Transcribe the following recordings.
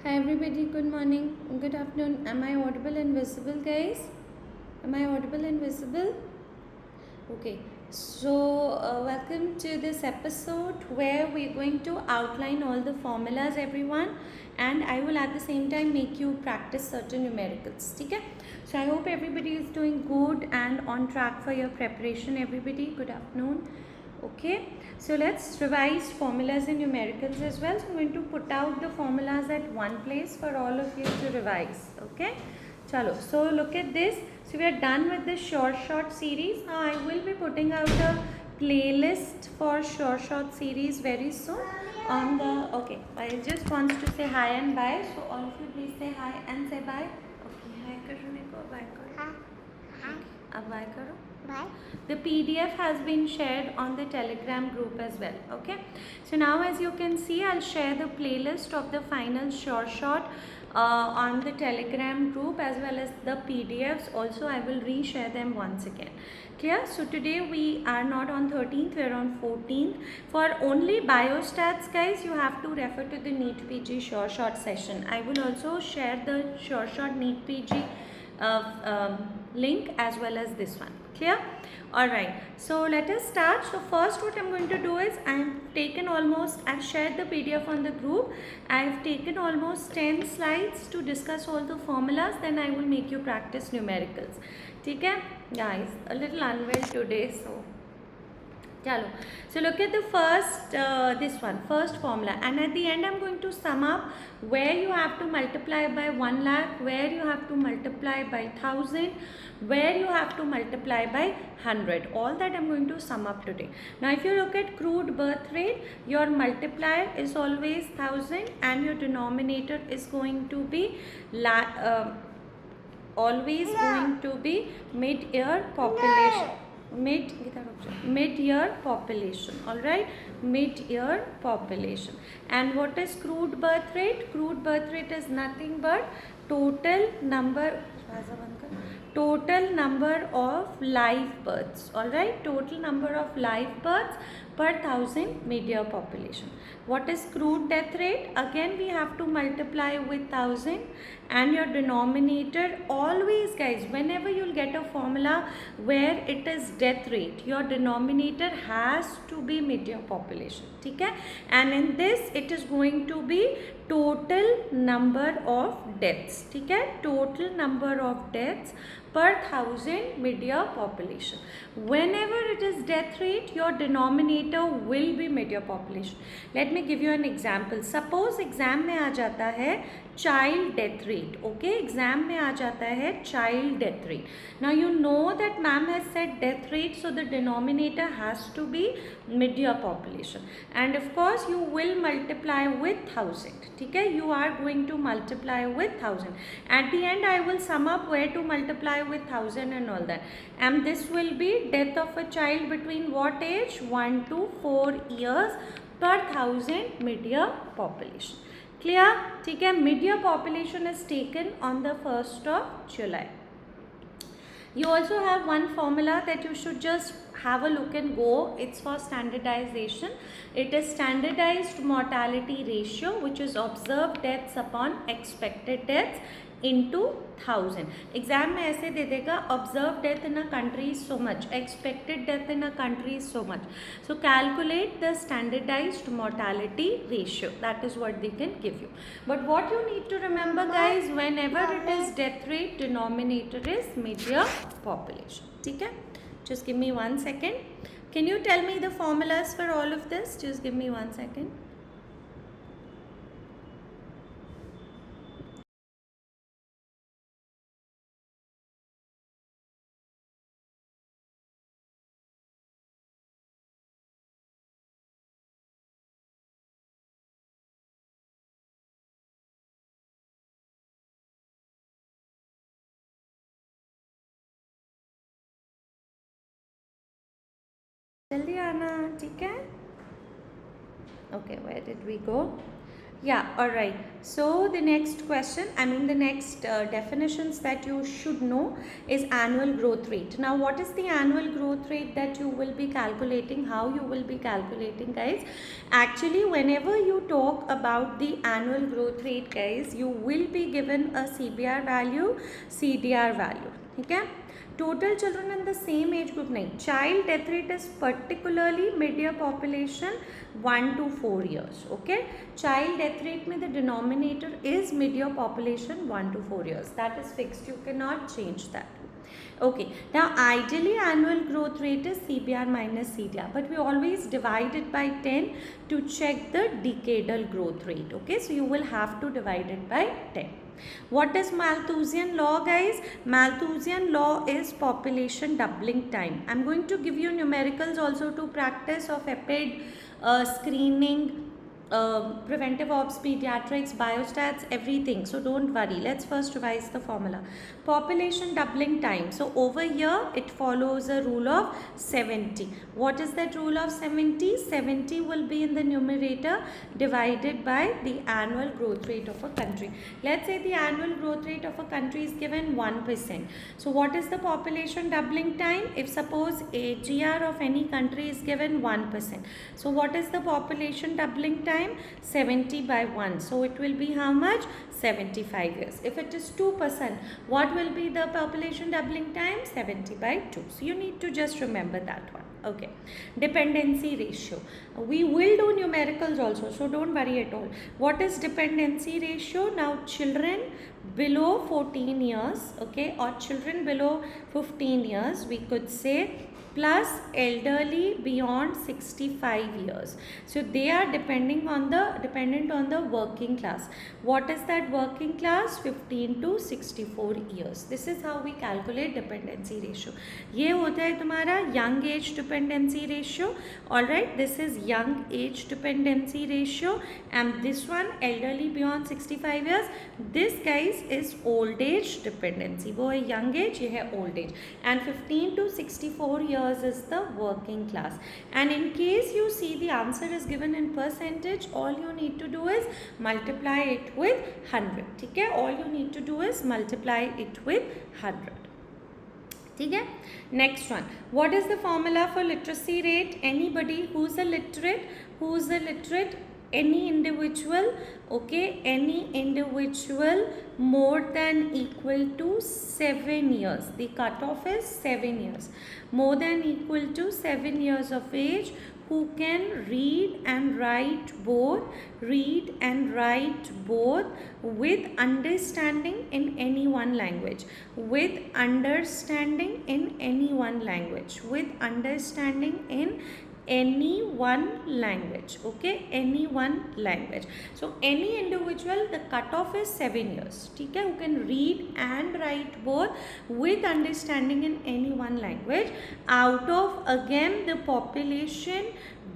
Hi everybody, good morning, good afternoon. Am I audible and visible, guys? Am I audible and visible? Okay, so welcome to this episode where we're going to outline all the formulas, everyone, and I will at the same time make you practice certain numericals. Okay? So I hope everybody is doing good and on track for your preparation. Everybody, good afternoon. Okay, so let's revise formulas and numericals as well. So I'm going to put out the formulas at one place for all of you to revise. Okay, chalo. So look at this. So we are done with the Sure Shot series. Now I will be putting out a playlist for Sure Shot series very soon on the. Okay, I just wants to say hi and bye. So all of you please say hi and say bye. Okay, hi karo neko, bye karo. Hi. Ab bye karo. Bye. The PDF has been shared on the Telegram group as well. Okay. So now as you can see, I'll share the playlist of the final Sure Shot on the Telegram group as well as the PDFs. Also, I will reshare them once again. Clear? So today we are not on 13th, we are on 14th. For only biostats, guys, you have to refer to the NEETPG Sure Shot session. I will also share the Sure Shot NEETPG link as well as this one. Clear? Alright, so let us start. So first what I'm going to do is I've shared the PDF on the group. I've taken almost 10 slides to discuss all the formulas. Then I will make you practice numericals. Okay? Guys, a little unwell today, so chalo. So look at the first formula, and at the end I'm going to sum up where you have to multiply by 1 lakh, where you have to multiply by 1000, where you have to multiply by 100. All that I'm going to sum up today. Now if you look at crude birth rate, your multiplier is always 1000 and your denominator is going to be always going to be mid-year population. Mid-year population. All right, mid-year population. And what is crude birth rate? Crude birth rate is nothing but total number of live births. All right, total number of live births per 1000 mid-year population. What is crude death rate? Again we have to multiply with 1000, and your denominator always, guys, whenever you'll get a formula where it is death rate, your denominator has to be mid-year population. Okay? And in this it is going to be total number of deaths. Okay? Total number of deaths per 1000 mid-year population. Whenever it is death rate, your denominator will be mid-year population. Let me give you an example. Suppose exam में आ जाता है child death rate. Okay, exam में आ जाता है child death rate. Now you know that ma'am has said death rate, so the denominator has to be mid-year population, and of course you will multiply with 1000. Okay, you are going to multiply with 1000. At the end I will sum up where to multiply with 1000 and all that, and this will be death of a child between what age? 1 to 4 years per 1000 mid-year population. Clear? ठीक है, mid-year population is taken on the 1st of July. You also have one formula that you should just have a look and go. It's for standardization. It is standardized mortality ratio, which is observed deaths upon expected deaths into 1000. Exam में ऐसे दे देगा observed death in a country is so much, expected death in a country is so much. So calculate the standardized mortality ratio. That is what they can give you. But what you need to remember, guys, whenever it is death rate, denominator is mid-year population. Okay? Just give me 1 second. Can you tell me the formulas for all of this? Just give me 1 second. जल्दी आना, ठीक है? Okay, where did we go? Yeah, all right. So the next question, the next definitions that you should know is annual growth rate. Now, what is the annual growth rate that you will be calculating? How you will be calculating, guys? Actually, whenever you talk about the annual growth rate, guys, you will be given a CBR value, CDR value. Okay? Total children in the same age group nahi. Child death rate is particularly mid-year population 1 to 4 years. Okay, child death rate mein the denominator is mid-year population 1 to 4 years. That is fixed. You cannot change that. Okay, now ideally annual growth rate is CBR minus CDR, but we always divide it by 10 to check the decadal growth rate. Okay, so you will have to divide it by 10. What is Malthusian law, guys? Malthusian law is population doubling time. I'm going to give you numericals also to practice of EPID, screening, preventive ops, pediatrics, biostats, everything. So don't worry. Let's first revise the formula. Population doubling time. So over here it follows a rule of 70. What is that rule of 70? 70 will be in the numerator divided by the annual growth rate of a country. Let's say the annual growth rate of a country is given 1%. So what is the population doubling time? If suppose AGR of any country is given 1%. So what is the population doubling time? 70 by 1. So it will be how much? 75 years. If it is 2%, what will be the population doubling time? 70 by 2. So you need to just remember that one. Okay. Dependency ratio. We will do numericals also, so don't worry at all. What is dependency ratio? Now children below 14 years, okay, or children below 15 years, we could say, plus elderly beyond 65 years. So they are dependent on the working class. What is that working class? 15 to 64 years. This is how we calculate dependency ratio. ये होता है तुम्हारा young age dependency ratio. Alright, this is young age dependency ratio, and this one elderly beyond 65 years. This, guys, is old age dependency. वो है young age, ये है old age, and 15 to 64 years is the working class. And in case you see the answer is given in percentage, all you need to do is multiply it with 100. ठीक है, all you need to do is multiply it with 100. ठीक है. Next one, what is the formula for literacy rate? Anybody who's a literate, any individual, okay, any individual more than equal to 7 years. The cutoff is 7 years. More than equal to 7 years of age, who can read and write both with understanding in any one language. With understanding in any one language. With understanding in any one language. Okay, any one language. So any individual, the cutoff is 7 years. ठीक है, who can read and write both with understanding in any one language, out of again the population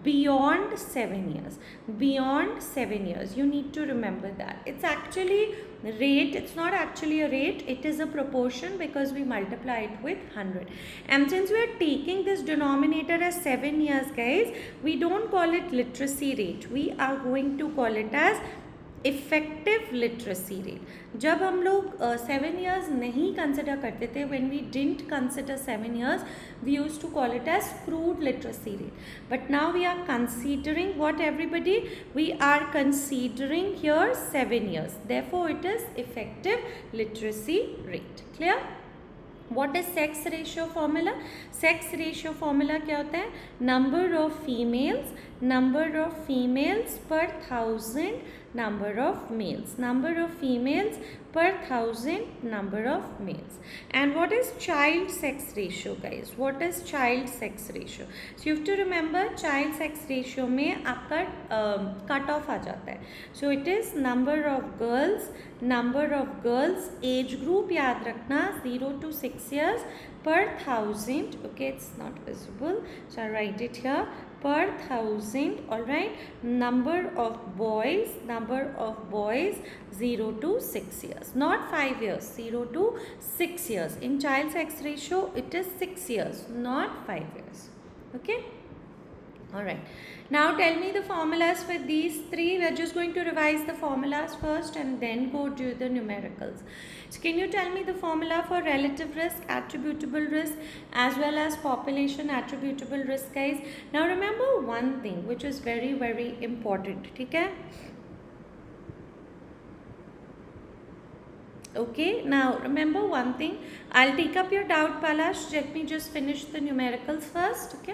beyond 7 years. Beyond 7 years, you need to remember that. It's actually rate, it's not actually a rate, it is a proportion because we multiply it with 100. And since we are taking this denominator as 7 years, guys, we don't call it literacy rate, we are going to call it as effective literacy rate. जब हम लोग 7 years नहीं consider करते थे, when we didn't consider 7 years, we used to call it as crude literacy rate. But now we are considering what, everybody? We are considering here 7 years. Therefore, it is effective literacy rate. Clear? What is sex ratio formula? Sex ratio formula क्या होता है? Number of females per 1000 number of males. Number of females per 1000 number of males. And what is child sex ratio, guys? What is child sex ratio? So you have to remember, child sex ratio में आपका cut off आ जाता है. So it is number of girls, age group याद रखना 0 to 6 years per 1000. Okay, it's not visible, so I write it here, per 1000. all right, number of boys 0 to 6 years, not 5 years, 0 to 6 years. In child sex ratio it is 6 years, not 5 years. Okay, Alright, now tell me the formulas for these three. We're just going to revise the formulas first and then go do the numericals. So can you tell me the formula for relative risk, attributable risk, as well as population attributable risk, guys? Now remember one thing which is very, very important, okay? Okay, now remember one thing. I'll take up your doubt, Palash. Let me just finish the numericals first. Okay,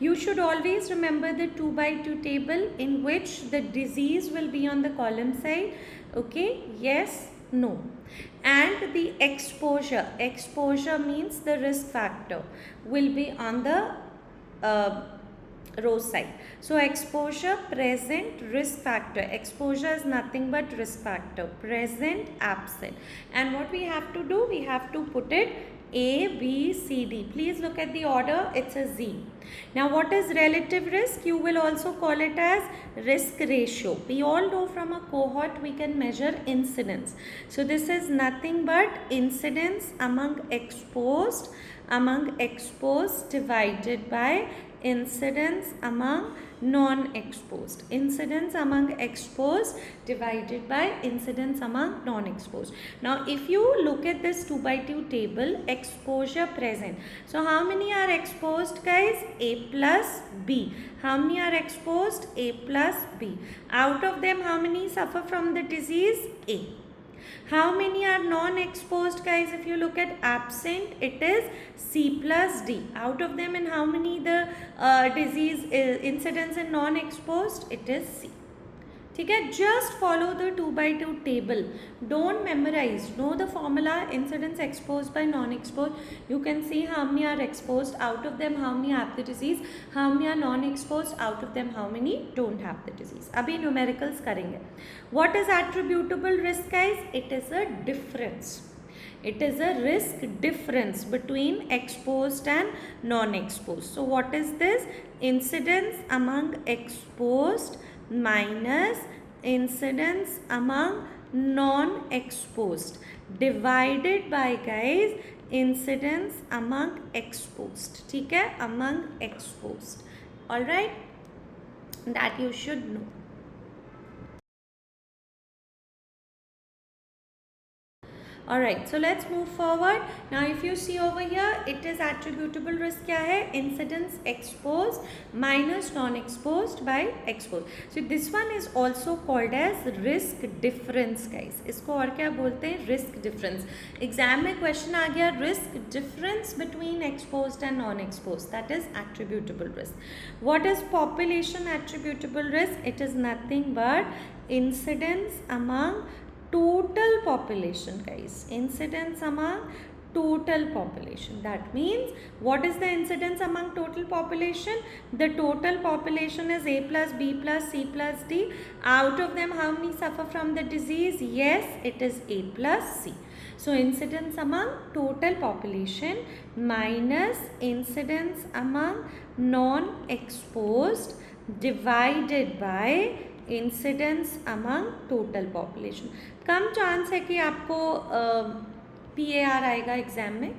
you should always remember the 2 by 2 table in which the disease will be on the column side. Okay, yes, no. And the exposure means the risk factor, will be on the row side. So exposure, present, risk factor. Exposure is nothing but risk factor. Present, absent. And what we have to do, we have to put it A, B, C, D. Please look at the order. It's a Z. Now what is relative risk? You will also call it as risk ratio. We all know from a cohort we can measure incidence. So this is nothing but incidence among exposed divided by incidence among non-exposed. Incidence among exposed divided by incidence among non-exposed. Now if you look at this 2 by 2 table, exposure present. So how many are exposed, guys? A plus B. How many are exposed? A plus B. Out of them, how many suffer from the disease? A. How many are non-exposed, guys? If you look at absent, it is C plus D. Out of them, and how many the disease incidence in non-exposed? It is C. Okay, just follow the 2 by 2 table. Don't memorize. Know the formula. Incidence exposed by non-exposed. You can see how many are exposed. Out of them, how many have the disease. How many are non-exposed. Out of them, how many don't have the disease. Abhi numericals karenge. What is attributable risk, guys? It is a difference. It is a risk difference between exposed and non-exposed. So what is this? Incidence among exposed minus incidence among non-exposed divided by, guys, incidence among exposed. ठीक है, among exposed. All right, that you should know. Alright, so let's move forward. Now if you see over here, it is attributable risk क्या है? Incidence exposed minus non-exposed by exposed. So this one is also called as risk difference, guys. इसको और क्या बोलते हैं? Risk difference. Exam में question आ गया, risk difference between exposed and non-exposed. That is attributable risk. What is population attributable risk? It is nothing but incidence among total population, guys. Incidence among total population. That means, what is the incidence among total population? The total population is A plus B plus C plus D. Out of them, how many suffer from the disease? Yes, it is A plus C. So incidence among total population minus incidence among non-exposed divided by incidence among total population. Come chance है कि आपको PAR आएगा exam में.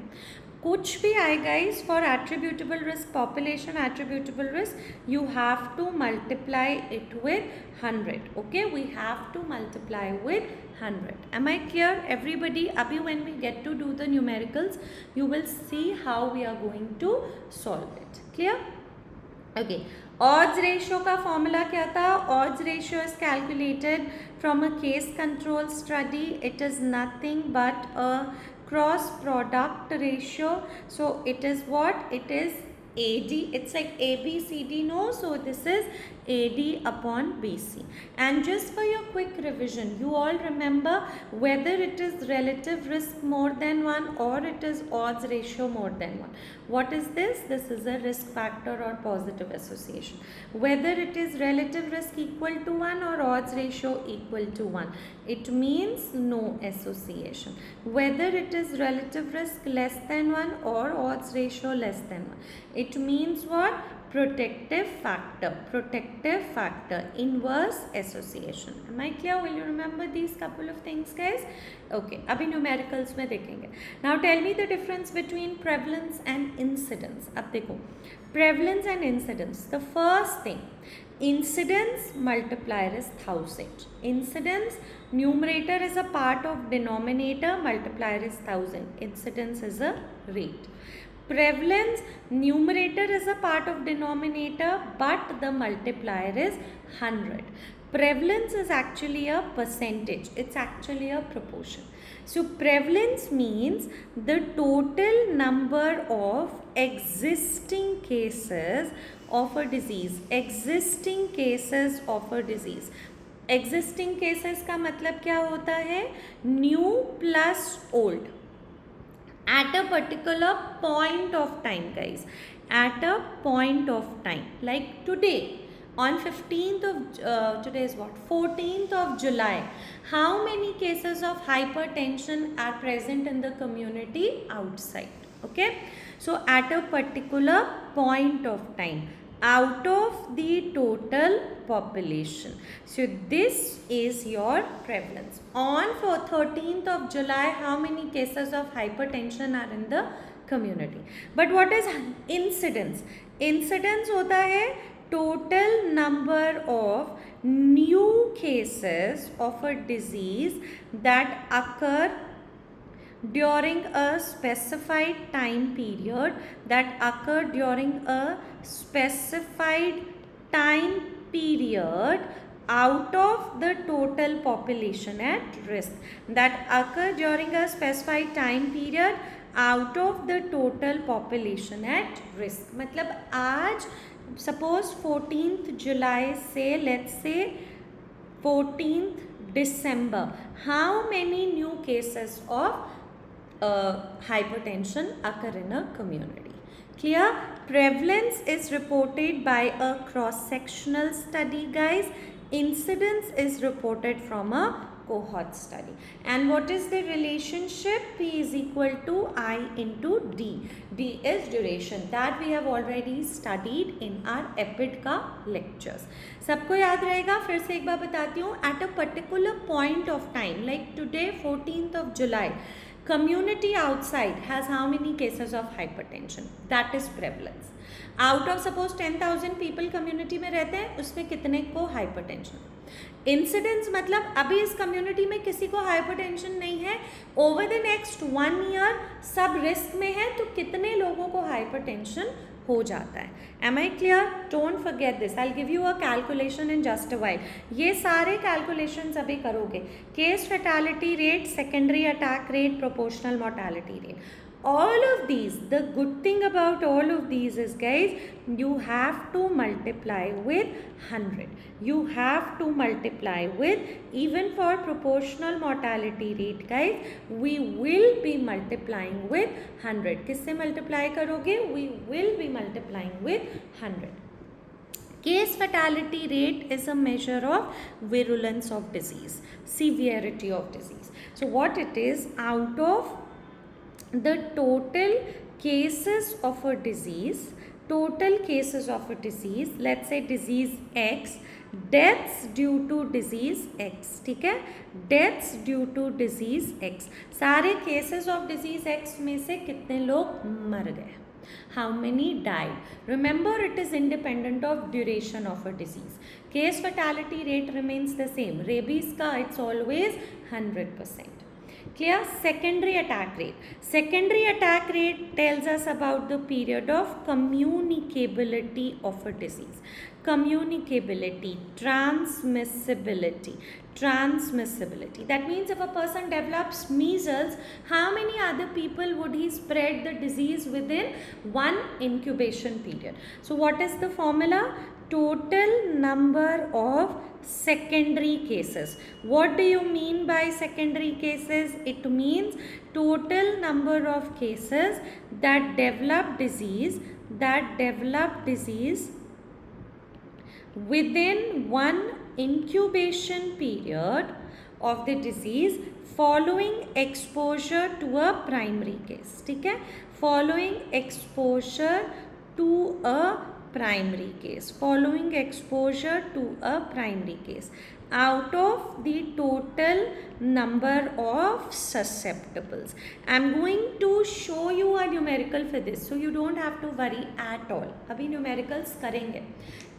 कुछ भी आएगा इस for attributable risk, population attributable risk, you have to multiply it with 100. Okay, we have to multiply with 100. Am I clear, everybody? Abhi, when we get to do the numericals, you will see how we are going to solve it. Clear? Okay. Odds ratio का formula क्या था? Odds ratio is calculated from a case control study. It is nothing but a cross product ratio. So it is what? It is AD. It's like ABCD, no? So this is AD upon BC. And just for your quick revision, you all remember whether it is relative risk more than 1 or it is odds ratio more than 1. What is this? This is a risk factor or positive association. Whether it is relative risk equal to 1 or odds ratio equal to 1, it means no association. Whether it is relative risk less than 1 or odds ratio less than 1, it means what? protective factor, inverse association. Am I clear? Will you remember these couple of things, guys? Okay, अभी numericals में देखेंगे. Now tell me the difference between prevalence and incidence. अब देखो, prevalence and incidence. The first thing, incidence multiplier is 1000. Incidence numerator is a part of denominator, multiplier is 1000. Incidence is a rate. Prevalence numerator is a part of denominator, but the multiplier is 100. Prevalence is actually a percentage. It's actually a proportion. So prevalence means the total number of existing cases of a disease. Existing cases of a disease. Existing cases का मतलब क्या होता है? New plus old. At a particular point of time, guys. At a point of time. Like today. On 15th of, today is what? 14th of July. How many cases of hypertension are present in the community outside? Okay. So at a particular point of time. Out of the total population. So this is your prevalence. On 13th of July, how many cases of hypertension are in the community? But what is incidence? Incidence होता है total number of new cases of a disease that occur during a specified time period, out of the total population at risk. That occur during a specified time period out of the total population at risk. मतलब आज suppose 14th July से let's say 14th December, how many new cases of hypertension occur in a community? Clear? Prevalence is reported by a cross-sectional study, guys. Incidence is reported from a cohort study. And what is the relationship? P is equal to I into D. D is duration. That we have already studied in our EPID का lectures. सबको याद रहेगा? फिर से एक बार बताती हूँ. At a particular point of time, like today 14th of July, community outside has how many cases of hypertension? That is prevalence. Out of suppose 10,000 people community में रहते हैं, उसमें कितने को hypertension? Incidence मतलब अभी इस community में किसी को hypertension नहीं है, over the next 1 year सब risk में है, तो कितने लोगों को hypertension हो जाता है? Am I clear? Don't forget this. I'll give you a calculation in just a while. ये सारे calculations अभी करोगे. Case fatality rate, secondary attack rate, proportional mortality rate. All of these, the good thing about all of these is, guys, you have to multiply with 100. You have to multiply with, even for proportional mortality rate, guys, we will be multiplying with 100. किससे multiply करोगे? We will be multiplying with 100. Case fatality rate is a measure of virulence of disease, severity of disease. So what it is, out of the total cases of a disease, let's say disease X, deaths due to disease X, ठीक है? Deaths due to disease X. सारे cases of disease X में से कितने लोग मर गए? How many died? Remember, it is independent of duration of a disease. Case fatality rate remains the same. Rabies का it's always 100%. Clear? Secondary attack rate. Secondary attack rate tells us about the period of communicability of a disease. Communicability, transmissibility. That means if a person develops measles, how many other people would he spread the disease within one incubation period? So what is the formula? Total number of secondary cases. What do you mean by secondary cases? It means total number of cases that develop disease within one incubation period of the disease following exposure to a primary case. ठीक है? Following exposure to a primary case. Following exposure to a primary case out of the total number of susceptibles. I am going to show you a numerical for this, so you don't have to worry at all. अभी numericals करेंगे,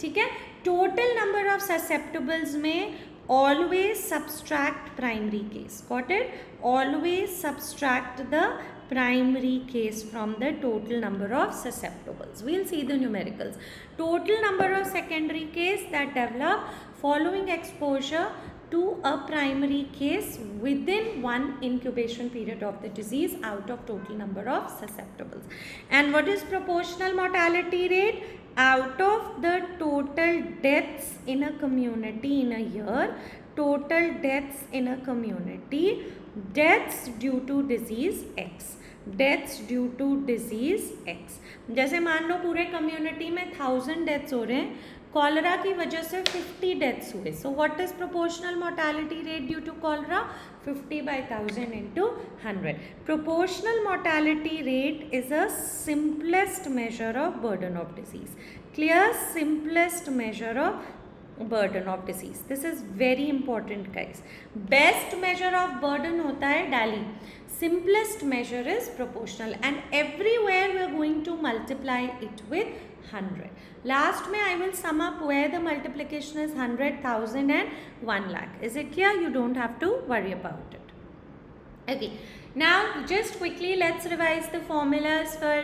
ठीक है. Total number of susceptibles में always subtract primary case. Got it? Always subtract the primary case from the total number of susceptibles. We'll see the numericals. Total number of secondary case that develop following exposure to a primary case within one incubation period of the disease out of total number of susceptibles. And what is proportional mortality rate? Out of the total deaths in a community in a year, total deaths in a community, deaths due to disease X, deaths due to disease X. जैसे मान लो पूरे community में 1000 deaths हो रहे हैं, cholera की वजह से 50 डेथ्स हुए. So what is proportional mortality rate due to cholera? 50/1000 into 100. Proportional mortality rate is a simplest measure of burden of disease. Clear? Simplest measure of burden of disease. This is very important, guys. Best measure of burden होता है डाली. Simplest measure is proportional, and everywhere we are going to multiply it with 100. Last में I will sum up where the multiplication is 100, 1000 and 1 lakh. Is it clear? You don't have to worry about it. Okay. Now just quickly let's revise the formulas for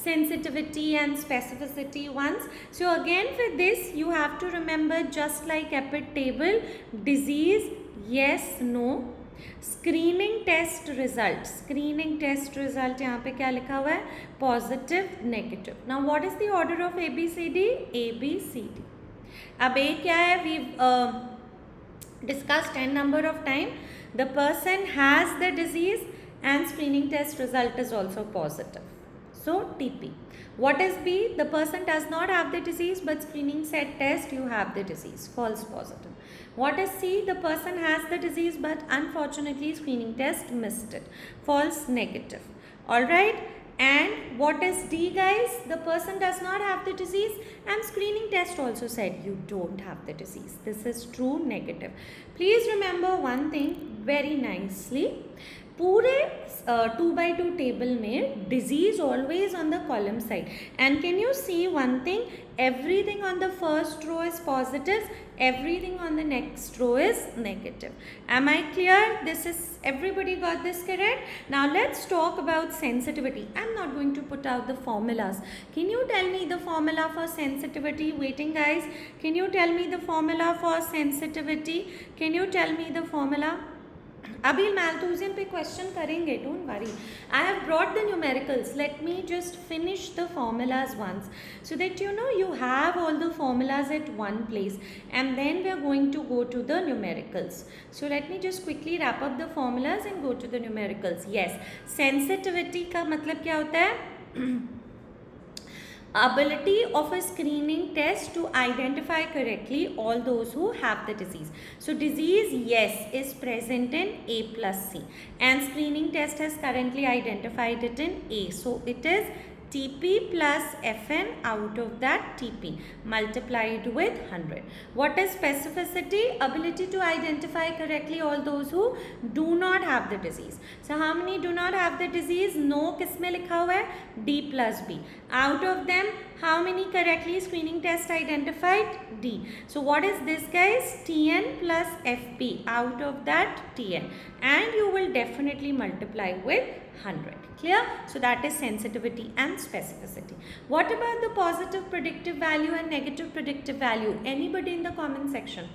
sensitivity and specificity once. So again for this you have to remember, just like EPID table, disease, yes, no. Screening test result, screening test result यहाँ पे क्या लिखा हुआ है? Positive, negative. Now what is the order of ABCD? ABCD. अब A क्या है? We discussed n number of time. The person has the disease and screening test result is also positive. So TP. What is B? The person does not have the disease but screening said test you have the disease. False positive. What is C? The person has the disease but unfortunately screening test missed it. False negative. Alright. And what is D, guys? The person does not have the disease and screening test also said you don't have the disease. This is true negative. Please remember one thing very nicely. पूरे 2/2 table में disease always on the column side. And can you see one thing? Everything on the first row is positive, everything on the next row is negative. Am I clear? This is, everybody got this correct? Now let's talk about sensitivity. I'm not going to put out the formulas. Can you tell me the formula for sensitivity? Waiting, guys. Can you tell me the formula for sensitivity? Can you tell me the formula? अभी मैल्थूसियन पे question करेंगे, don't worry. I have brought the numericals. Let me just finish the formulas once so that you know you have all the formulas at one place, and then we are going to go to the numericals. So let me just quickly wrap up the formulas and go to the numericals. Yes, sensitivity का मतलब क्या होता है? Ability of a screening test to identify correctly all those who have the disease. So disease, yes, is present in A plus C, and screening test has currently identified it in A. So it is TP plus FN out of that TP multiplied with 100. What is specificity? Ability to identify correctly all those who do not have the disease. So how many do not have the disease? No किस में लिखा हुआ है? D plus B. Out of them, how many correctly screening test identified? D. So what is this, guys? TN plus FP out of that TN, and you will definitely multiply with 100. Clear? So that is sensitivity and specificity. What about the positive predictive value and negative predictive value? Anybody in the comment section?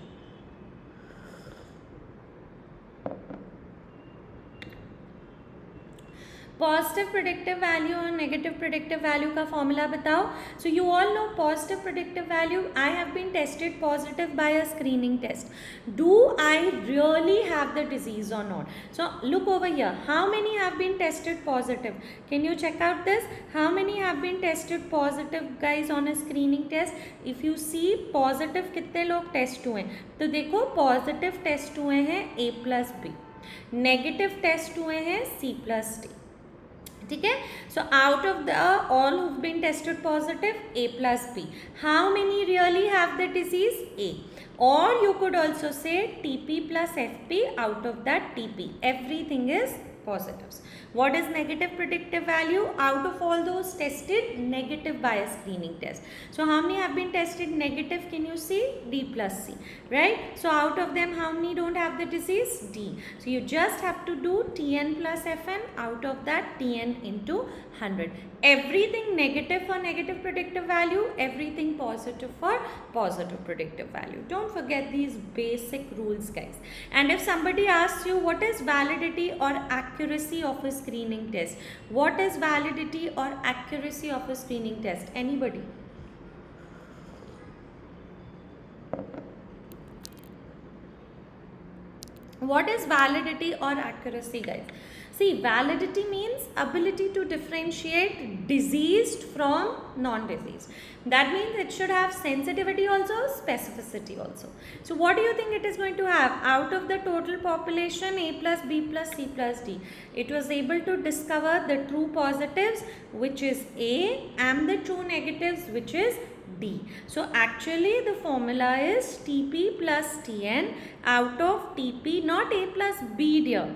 Positive predictive value और negative predictive value का formula बताओ. So you all know positive predictive value. I have been tested positive by a screening test. Do I really have the disease और not? So look over here. How many have been tested positive? Can you check out this? How many have been tested positive guys on a screening test? If you see positive कितने लोग test हुए हैं, तो देखो positive test हुए हैं A plus B, negative test हुए हैं C plus D. ठीक है. So out of the all who've been tested positive, A plus B, how many really have the disease? A. Or you could also say TP plus FP. Out of that TP, everything is positives. What is negative predictive value? Out of all those tested, negative bias screening test. So how many have been tested negative? Can you see? D plus C, right? So out of them, how many don't have the disease? D. So you just have to do Tn plus Fn. Out of that, Tn into 100. Everything negative for negative predictive value, everything positive for positive predictive value. Don't forget these basic rules, guys. And if somebody asks you what is validity or accuracy of a screening test, what is validity or accuracy of a screening test? Anybody? What is validity or accuracy, guys? See, validity means ability to differentiate diseased from non-diseased. That means it should have sensitivity also, specificity also. So what do you think it is going to have? Out of the total population, A plus B plus C plus D, it was able to discover the true positives, which is A, and the true negatives, which is D. So actually the formula is TP plus Tn out of TP, not A plus B, dear.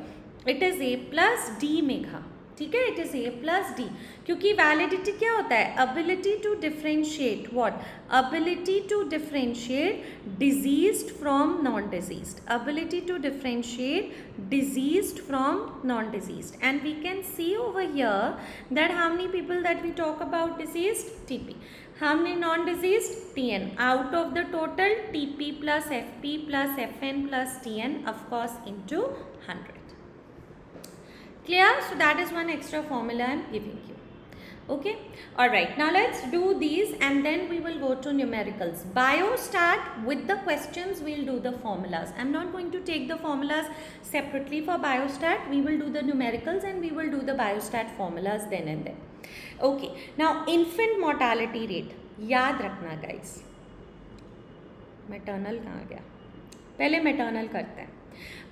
It is A plus D, Megha. ठीक है, it is A plus D. क्योंकि validity क्या होता है? Ability to differentiate what? Ability to differentiate diseased from non-diseased. Ability to differentiate diseased from non-diseased. And we can see over here that how many people that we talk about diseased? TP. How many non-diseased? Tn. Out of the total, TP plus FP plus Fn plus Tn, of course, into 100. Clear? So that is one extra formula I am giving you. Okay. Alright. Now let's do these and then we will go to numericals. Biostat, with the questions we'll do the formulas. I'm not going to take the formulas separately for biostat. We will do the numericals and we will do the biostat formulas then and then. Okay. Now infant mortality rate. याद रखना guys. Maternal कहाँ गया? पहले maternal करते हैं.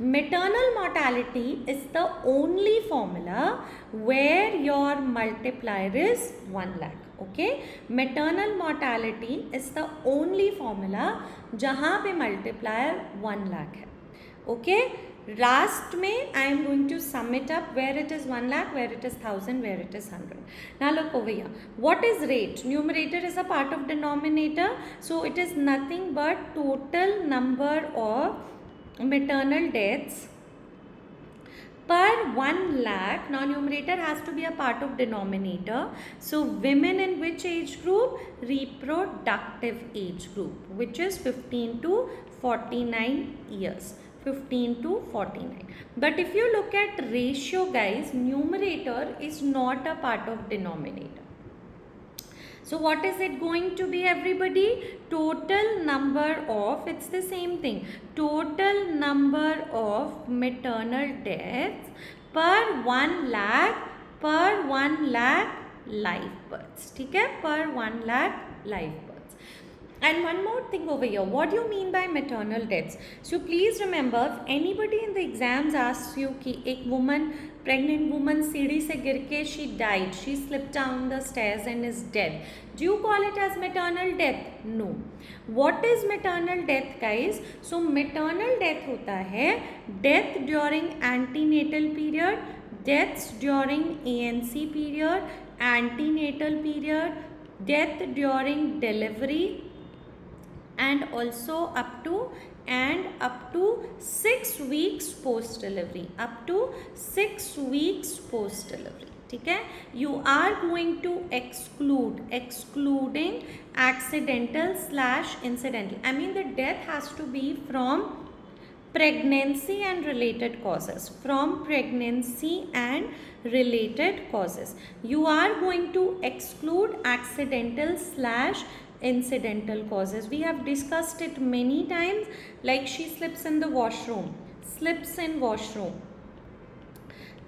Maternal mortality is the only formula where your multiplier is 1 lakh. Okay, maternal mortality is the only formula जहाँ पे multiplier 1 lakh है. Okay, last में I am going to sum it up where it is 1 lakh, where it is 1000, where it is 100. Now look over here. What is rate? Numerator is a part of denominator, so it is nothing but total number of maternal deaths per 1 lakh. Now numerator has to be a part of denominator. So women in which age group? Reproductive age group, which is 15 to 49 years. 15 to 49. But if you look at ratio, guys, numerator is not a part of denominator. So what is it going to be, everybody? Total number of, it's the same thing, total number of maternal deaths per 1 lakh live births. ठीक है? Per 1 lakh live births. And one more thing over here, what do you mean by maternal deaths? So please remember, if anybody in the exams asks you कि एक woman, pregnant woman सीढ़ी से गिर के she died, she slipped down the stairs and is dead, do you call it as maternal death? No. What is maternal death, guys? So maternal death होता है death during antenatal period, deaths during ANC period, antenatal period, death during delivery, and also up to 6 weeks post delivery, up to 6 weeks post delivery. ठीक है? You are going to excluding accidental / incidental. I mean the death has to be from pregnancy and related causes. From pregnancy and related causes. You are going to exclude accidental / incidental causes. We have discussed it many times, like she slips in the washroom, slips in washroom,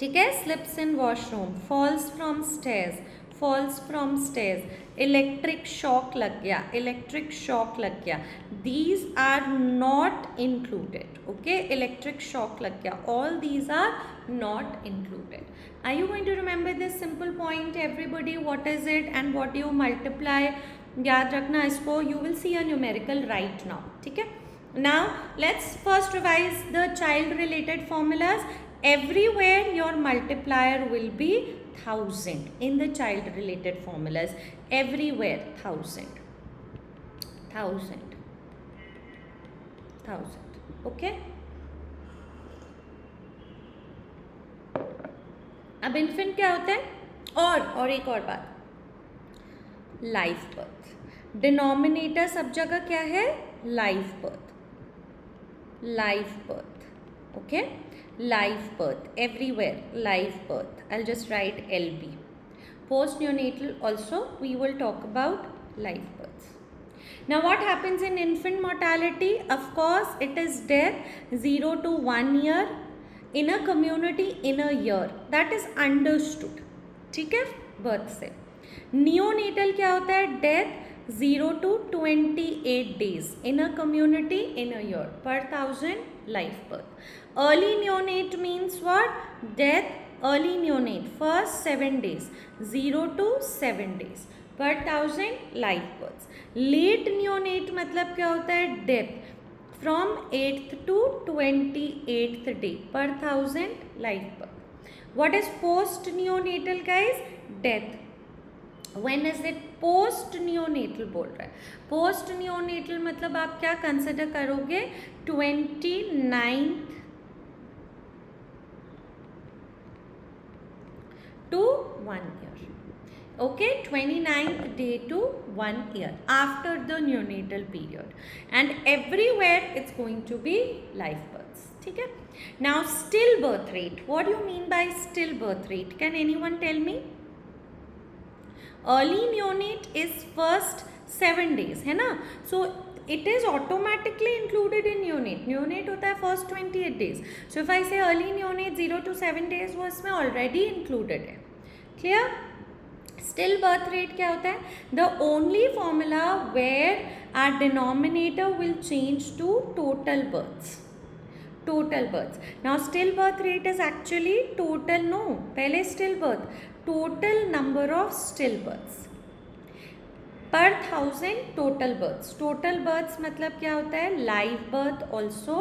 ठीक है, slips in washroom, falls from stairs, falls from stairs, electric shock lag gaya, electric shock lag gaya, these are not included. Okay, electric shock lag gaya, all these are not included. Are you going to remember this simple point everybody? What is it and what do you multiply? याद रखना इसको. You will see a numerical right now. ठीक है. Now let's first revise the child related formulas. Everywhere your multiplier will be 1000 in the child related formulas. Everywhere 1000. Okay. अब infant क्या होता है? और एक और बात, लाइफ बर्थ. डिनोमिनेटर सब जगह क्या है? Life birth. Life birth. Okay, life birth everywhere, life birth. I'll just write LB. Post neonatal also we will talk about life births. Now what happens in infant mortality? Of course it is death 0 to 1 year in a community in a year. That is understood. ठीक है, birth से. Neonatal क्या होता है? Death 0 to 28 days in a community in a year per 1000 life birth. Early neonate means what? Death early neonate first 7 days, 0 to 7 days per 1000 life births. Late neonate मतलब क्या होता है? Death from 8th to 28th day per 1000 life birth. What is post neonatal guys? Death. When is it? Post neonatal बोल रहा है. Post neonatal मतलब आप क्या कंसिडर करोगे? 29th to 1 year. Okay, 29th day to 1 year after the neonatal period, and everywhere it's going to be live births. ठीक है. Now stillbirth rate. What do you mean by stillbirth rate? Can anyone tell me? Early neonate is first 7 days, है ना? So it is automatically included in neonate. Neonate होता है first 28 days. So if I say early neonate 0 to 7 days वो इसमें already included है. Clear? Still birth rate क्या होता है? The only formula where our denominator will change to total births. Total births. Now still birth rate is actually total, no, पहले still birth, total number of still births per 1000 total births. Total births मतलब क्या होता है? Live birth also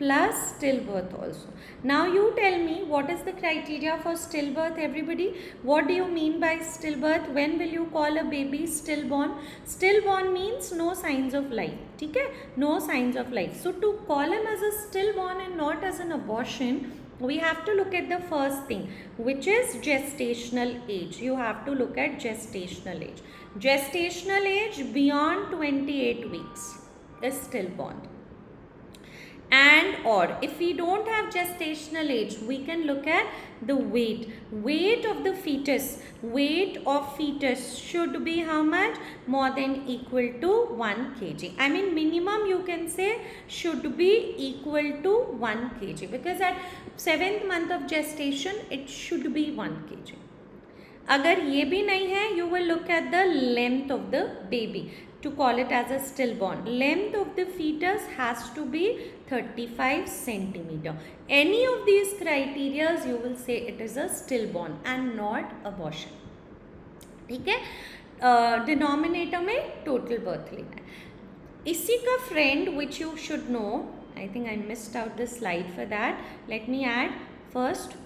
plus stillbirth also. Now you tell me what is the criteria for stillbirth everybody? What do you mean by stillbirth? When will you call a baby stillborn? Stillborn means no signs of life. ठीक है? No signs of life. So to call him as a stillborn and not as an abortion, we have to look at the first thing, which is gestational age. You have to look at gestational age. Gestational age beyond 28 weeks is stillborn. And or if we don't have gestational age, we can look at the weight of the fetus. Weight of fetus should be how much? More than equal to 1 kg. I mean minimum you can say should be equal to 1 kg, because at 7th month of gestation it should be 1 kg. अगर ये भी नहीं है, you will look at the length of the baby to call it as a stillborn. Length of the fetus has to be 35 centimeter. Any of these criteria you will say it is a stillborn and not abortion. ठीक है. Denominator में total birth लेना है. इसी का friend which you should know, I think I missed out the slide for that. Let me add first.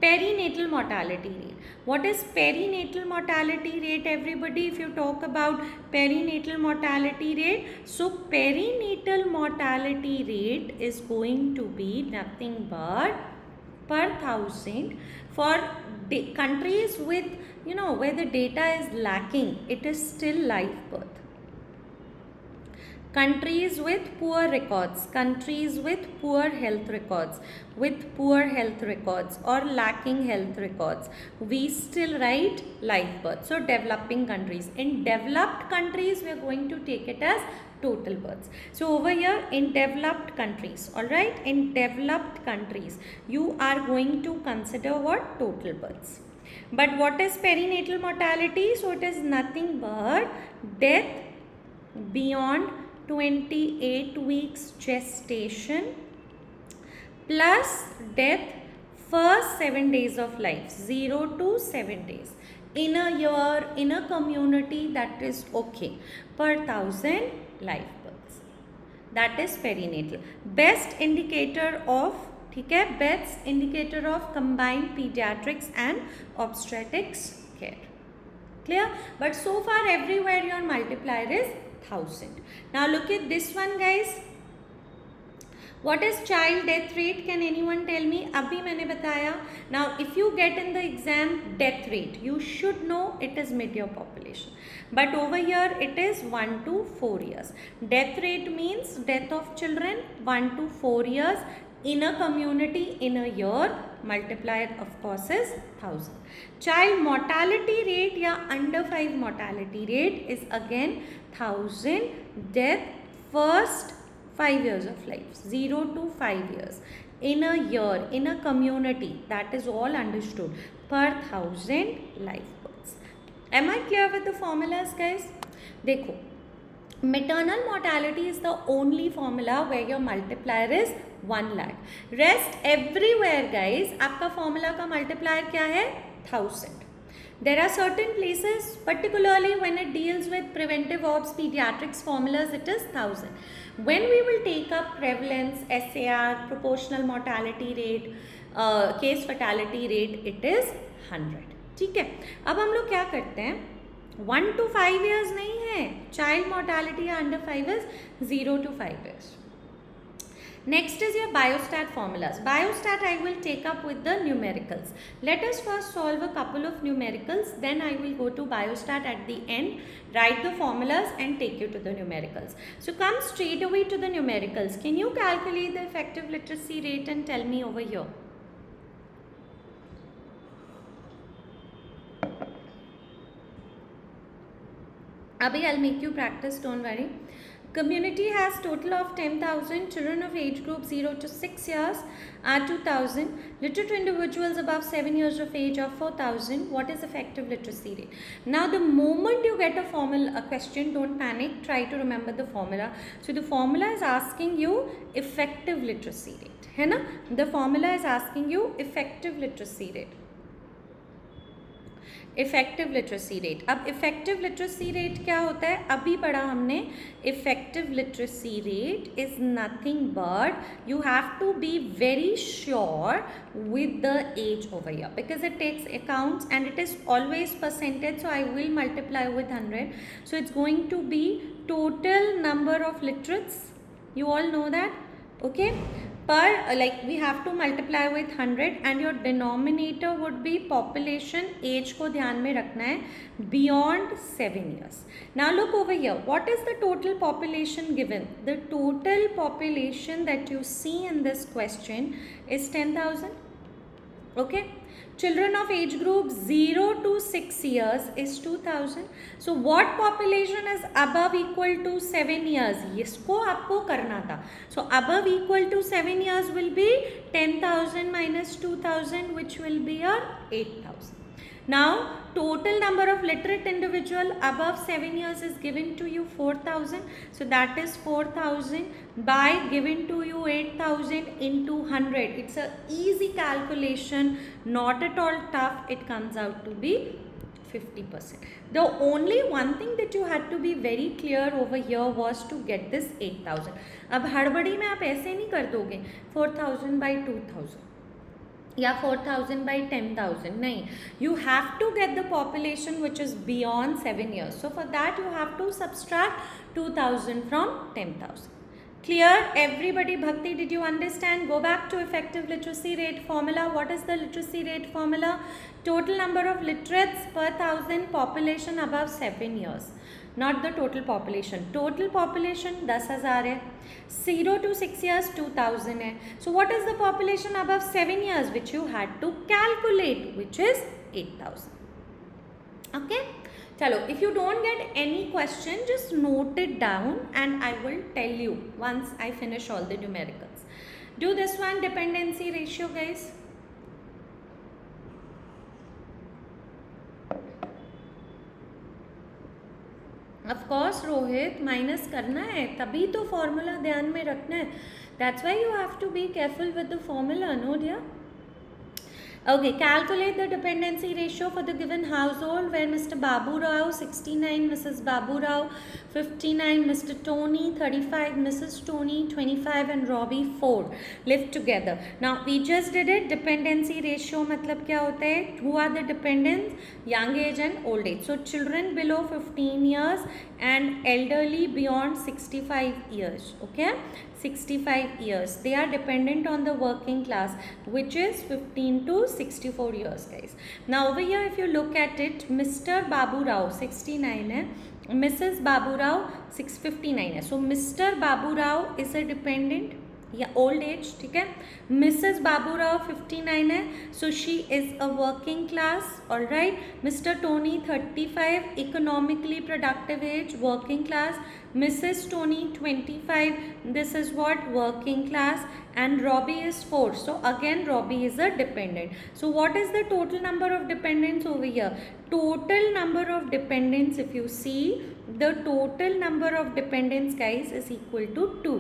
Perinatal mortality rate. What is perinatal mortality rate everybody? If you talk about perinatal mortality rate, so perinatal mortality rate is going to be nothing but per 1000 for countries with, you know, where the data is lacking, it is still live birth. Countries with poor records, countries with poor health records, or lacking health records, we still write live birth. So developing countries. In developed countries, we are going to take it as total births. So over here in developed countries, all right, in developed countries, you are going to consider what? Total births. But what is perinatal mortality? So it is nothing but death beyond 28 weeks gestation plus death first 7 days of life, 0 to 7 days. In a year, in a community, that is okay, per 1000 live births. That is perinatal. Best indicator of, ठीक है, best indicator of combined pediatrics and obstetrics care. Clear? But so far everywhere your multiplier is 1000. Now look at this one, guys. What is child death rate? Can anyone tell me? अभी मैंने बताया. Now if you get in the exam death rate, you should know it is mid-year population. But over here it is 1 to 4 years. Death rate means death of children 1 to 4 years. In a community, in a year, multiplier of course is 1000. Child mortality rate या under 5 mortality rate is again 1000. Death first 5 years of life, 0 to 5 years. In a year, in a community, that is all understood, per 1000 live births. Am I clear with the formulas, guys? देखो, maternal mortality is the only formula where your multiplier is 1 lakh. Rest everywhere, guys, आपका formula का multiplier क्या है? 1000. There are certain places, particularly when it deals with preventive ops, pediatrics formulas, it is 1000. When we will take up prevalence, SAR, proportional mortality rate, case fatality rate, it is 100. ठीक है. अब हम लोग क्या करते हैं? 1 to 5 years नहीं है. Child mortality under 5 is 0 to 5 years. Next is your biostat formulas. Biostat I will take up with the numericals. Let us first solve a couple of numericals, then I will go to biostat at the end, write the formulas and take you to the numericals. So come straight away to the numericals. Can you calculate the effective literacy rate and tell me over here? Abhi, I'll make you practice, don't worry. Community has total of 10,000. Children of age group 0 to 6 years are 2,000. Literate individuals above 7 years of age are 4,000. What is effective literacy rate? Now the moment you get a question, don't panic. Try to remember the formula. So the formula is asking you effective literacy rate. है ना? The formula is asking you effective literacy rate. Effective literacy rate. अब effective literacy rate क्या होता है? अभी पढ़ा हमने. Effective literacy rate is nothing but you have to be very sure with the age over here because it takes accounts and it is always percentage, so I will multiply with 100. So it's going to be total number of literates. You all know that, okay? Per, like we have to multiply with 100 and your denominator would be population. Age को ध्यान में रखना है, beyond 7 years. Now look over here. What is the total population given? The total population that you see in this question is 10,000. Okay. Children of age group 0 to 6 years is 2,000. So what population is above equal to 7 years? इसको आपको करना था. So above equal to 7 years will be 10,000 minus 2,000, which will be your 8,000. Now total number of literate individual above 7 years is given to you 4,000. So that is 4,000 by given to you 8,000 into 100. It's a easy calculation, not at all tough. It comes out to be 50%. The only one thing that you had to be very clear over here was to get this 8,000. अब हड़बड़ी में आप ऐसे नहीं कर दोगे 4,000 by 2,000. या 4,000 by 10,000. नहीं, you have to get the population which is beyond 7 years. So for that you have to subtract 2,000 from 10,000. Clear? Everybody, Bhakti, did you understand? Go back to effective literacy rate formula. What is the literacy rate formula? Total number of literates per 1,000, population above 7 years. Not the total population. Total population 10,000 है. 0 to 6 years 2,000 है. So what is the population above 7 years which you had to calculate, which is 8,000. Okay. Chalo, if you don't get any question, just note it down and I will tell you once I finish all the numericals. Do this one, dependency ratio, guys. Loss Rohit, minus करना है, तभी तो formula ध्यान में रखना है. That's why you have to be careful with the formula, no dear. Okay, calculate the dependency ratio for the given household where Mr. Babu Rao 69, Mrs. Babu Rao 59, Mr. Tony 35, Mrs. Tony 25 and Robbie 4 live together. Now we just did it. Dependency ratio मतलब क्या होता है? Who are the dependents? Young age and old age. So children below 15 years and elderly beyond 65 years. Okay, 65 years. They are dependent on the working class, which is 15 to 64 years, guys. Now over here, if you look at it, Mr. Babu Rao 69 hai, Mrs. Babu Rao 659 hai. So Mr. Babu Rao is a dependent, या old age, ठीक है. Mrs Babu Rao 59 है, so she is a working class. All right. Mr Tony 35, economically productive age, working class. Mrs Tony 25, this is what, working class. And Robbie is 4, so again Robbie is a dependent. So what is the total number of dependents over here? Total number of dependents, if you see, the total number of dependents, guys, is equal to 2.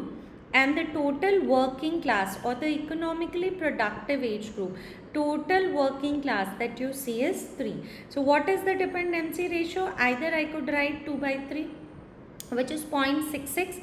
And the total working class or the economically productive age group, total working class that you see is 3. So what is the dependency ratio? Either I could write 2 by 3, which is 0.66,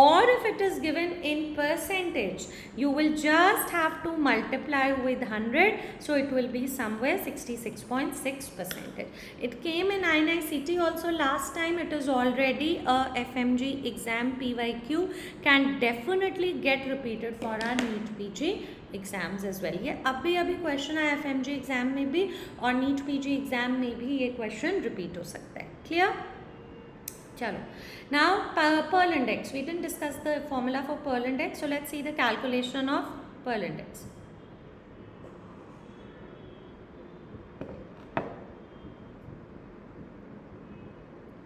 or if it is given in percentage, you will just have to multiply with 100, so it will be somewhere 66.6%. It came in INICT also last time. It is already a FMGE exam PYQ, can definitely get repeated for our NEETPG exams as well. ये अभी question है FMGE exam में भी और NEETPG exam में भी ये question repeat हो सकता है. क्लियर? चलो. Now Pearl index, we didn't discuss the formula for Pearl index, so let's see the calculation of Pearl index.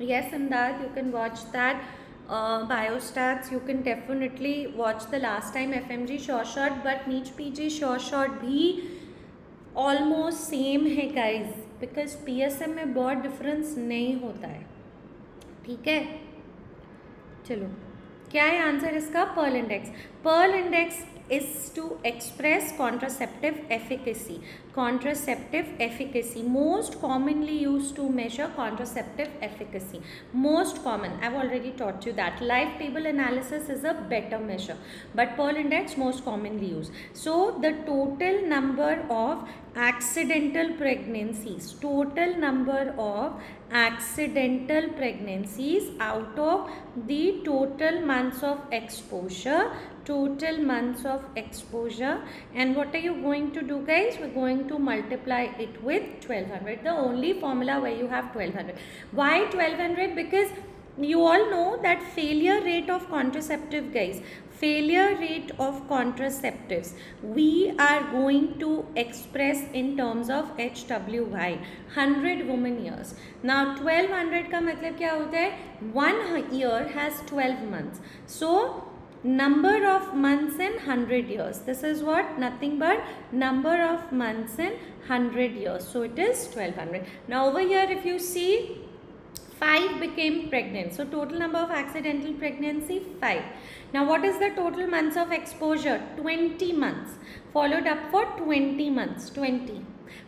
Yes, Imdad, you can watch that. Biostats, you can definitely watch the last time FMG Sure Shot, but NEETPG Sure Shot भी almost same है guys, because PSM में बहुत difference नहीं होता है. ठीक है, चलो. क्या है आंसर इसका? Pearl index. Pearl index is to express contraceptive efficacy. Contraceptive efficacy, most commonly used to measure contraceptive efficacy. Most common, I've already taught you that. Life table analysis is a better measure, but Pearl index most commonly used. So the total number of accidental pregnancies, total number of accidental pregnancies out of the total months of exposure, total months of exposure, and what are you going to do, guys? We're going to multiply it with 1200, the only formula where you have 1200. Why 1200? Because you all know that failure rate of contraceptive, guys, failure rate of contraceptives, we are going to express in terms of HWY, 100 woman years. Now 1200 का मतलब क्या होता है? 1 year has 12 months, so number of months in 100 years, this is what? Nothing but number of months in 100 years, so it is 1200. Now over here, if you see, 5 became pregnant, so total number of accidental pregnancy 5. Now what is the total months of exposure? 20 months, followed up for 20 months, 20.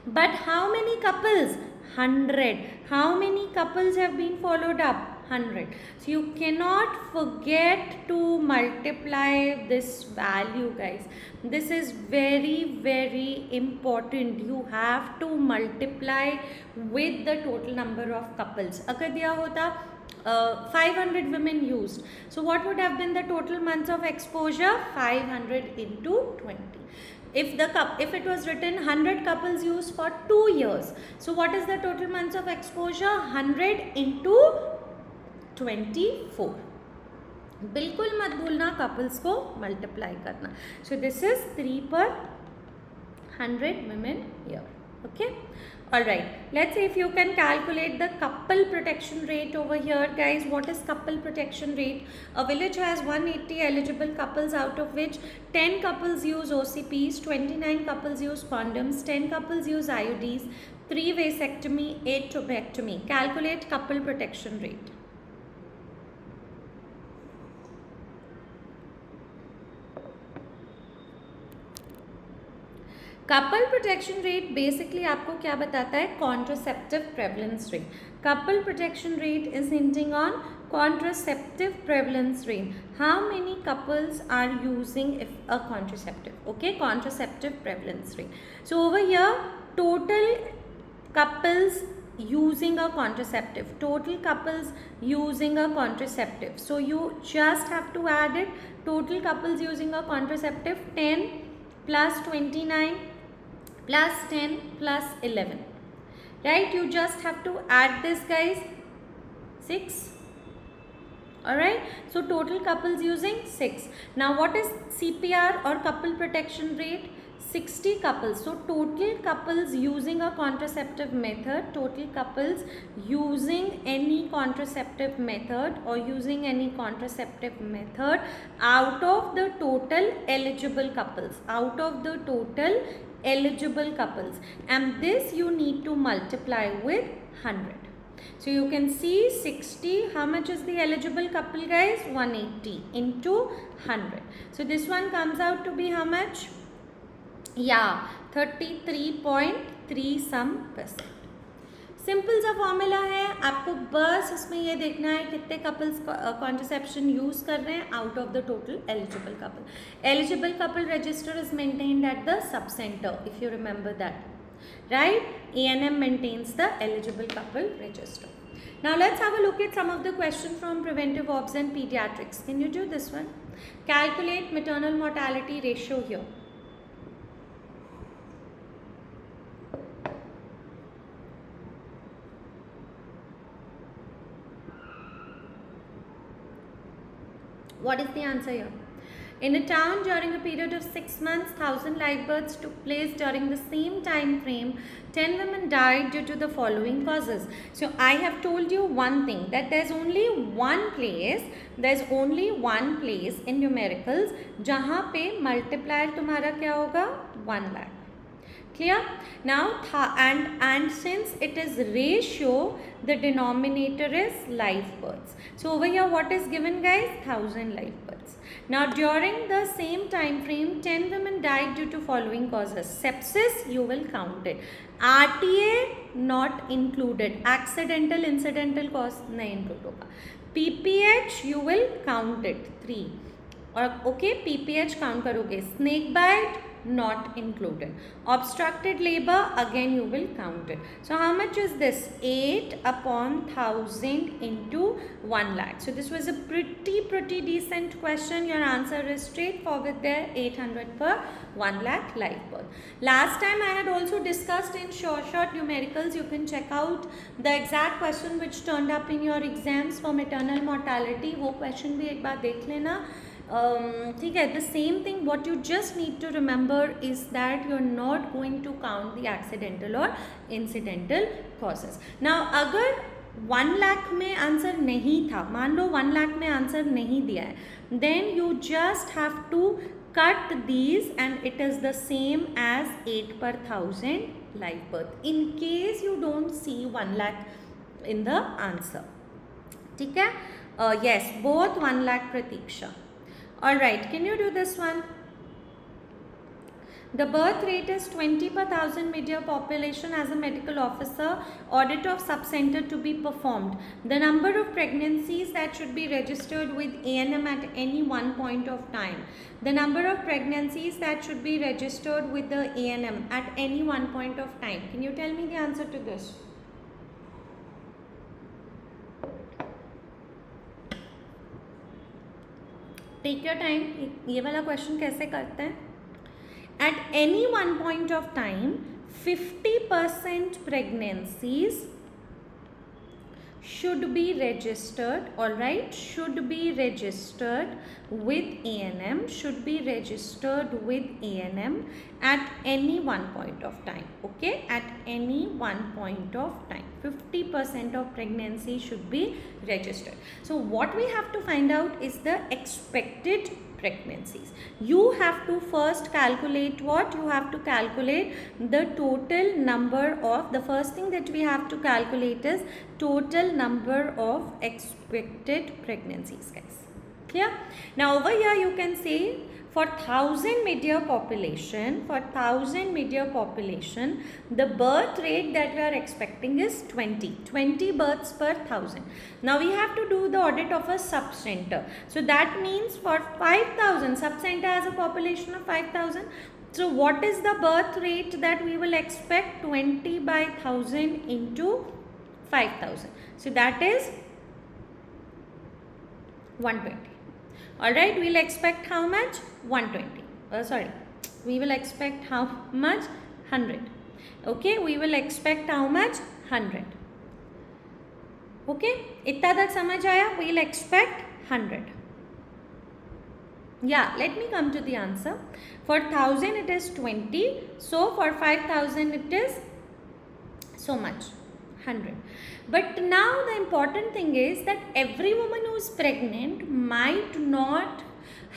But how many couples? 100. How many couples have been followed up? 100. So you cannot forget to multiply this value, guys. This is very important. You have to multiply with the total number of couples. अगर दिया होता 500 women used, so what would have been the total months of exposure? 500 into 20. If it was written 100 couples used for 2 years, so what is the total months of exposure? 100 into 24. बिल्कुल मत भूलना couples को multiply करना. So this is 3 per 100 women year. Okay, all right, let's see if you can calculate the couple protection rate over here, guys. What is couple protection rate? A village has 180 eligible couples, out of which 10 couples use OCPs, 29 couples use condoms, 10 couples use IUDs, 3 vasectomy, 8 tubectomy. Calculate couple protection rate. Couple protection rate basically आपको क्या बताता है? Contraceptive prevalence rate. Couple protection rate is hinting on contraceptive prevalence rate. How many couples are using a contraceptive? Okay, contraceptive prevalence rate. So over here, total couples using a contraceptive, total couples using a contraceptive. So you just have to add it. Total couples using a contraceptive, 10 plus 29 plus 10 plus 11. Right? You just have to add this, guys. 6. Alright, so total couples using 6. Now what is CPR or couple protection rate? 60 couples. So total couples using a contraceptive method, total couples using any contraceptive method or using any contraceptive method out of the total eligible couples, out of the total eligible couples, and this you need to multiply with 100. So you can see 60, how much is the eligible couple, guys? 180 into 100. So this one comes out to be how much? Yeah, 33.3 some %. Simple सा formula है, आपको बस इसमें ये देखना है कितने couples contraception use कर रहे हैं out of the total eligible couple. Eligible couple register is maintained at the sub centre, if you remember that. Right? ANM maintains the eligible couple register. Now let's have a look at some of the questions from preventive obs and pediatrics. Can you do this one? Calculate maternal mortality ratio here. What is the answer here? In a town during a period of 6 months, 1,000 live births took place during the same time frame. 10 women died due to the following causes. So I have told you one thing, that there's only one place in numericals जहाँ पे multiplier तुम्हारा क्या होगा? 1 lakh. Clear? Now and since it is ratio, the denominator is live births. So over here what is given, guys? 1,000 live births. Now during the same time frame 10 women died due to following causes. Sepsis, you will count it. RTA not included. Accidental incidental cause नहीं include होगा. PPH you will count it 3. और okay, PPH count करोगे. Snake bite not included. Obstructed labor, again you will count it. So how much is this? 8 upon 1,000 into 1 lakh. So this was a pretty decent question. Your answer is straightforward there, 800 per 1 lakh live birth. Last time I had also discussed in Sure Shot Numericals. You can check out the exact question which turned up in your exams for maternal mortality. वो question भी एक बार देख लेना. ठीक है. The same thing, what you just need to remember is that you're not going to count the accidental or incidental causes. Now अगर 1 लाख में answer नहीं था, मान लो 1 लाख में आंसर नहीं दिया है, then you just have to cut these and it is the same as 8 per 1,000 live birth in case you don't see 1 lakh in the answer. ठीक है? Yes, both 1 lakh Pratiksha. Alright, can you do this one? The birth rate is 20 per 1,000 mid-year population. As a medical officer, audit of sub-center to be performed. The number of pregnancies that should be registered with ANM at any one point of time. The number of pregnancies that should be registered with the ANM at any one point of time. Can you tell me the answer to this? Take your time. ये वाला question कैसे करते हैं? At any one point of time 50% pregnancies should be registered, all right, should be registered with ANM, should be registered with ANM at any one point of time. Okay, at any one point of time 50% of pregnancy should be registered. So what we have to find out is the expected pregnancies. You have to first calculate what? You have to calculate the total number of, the first thing that we have to calculate is total number of expected pregnancies, guys. Clear? Now over here you can say for 1000 mid-year population, the birth rate that we are expecting is 20 births per 1000. Now we have to do the audit of a sub-center. So that means for 5000, sub-center has a population of 5000. So what is the birth rate that we will expect? 20 by 1000 into 5000. So that is 120. Alright, we'll expect how much? 120. We will expect how much? 100. Okay, we will expect how much? 100. Okay, इतना तक समझ आया? We'll expect 100. Yeah, let me come to the answer. For 1000 it is 20. So for 5000 it is so much, 100. But now the important thing is that every woman who is pregnant might not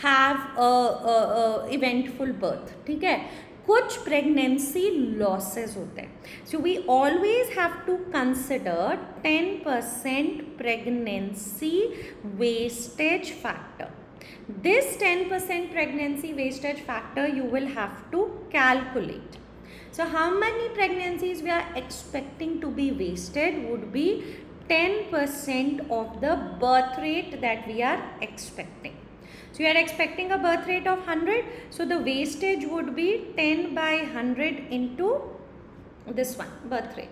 have a eventful birth. ठीक है, कुछ pregnancy losses होते हैं. So we always have to consider 10% pregnancy wastage factor. This 10% pregnancy wastage factor you will have to calculate. So how many pregnancies we are expecting to be wasted would be 10% of the birth rate that we are expecting. So we are expecting a birth rate of 100. So the wastage would be 10 by 100 into this one, birth rate.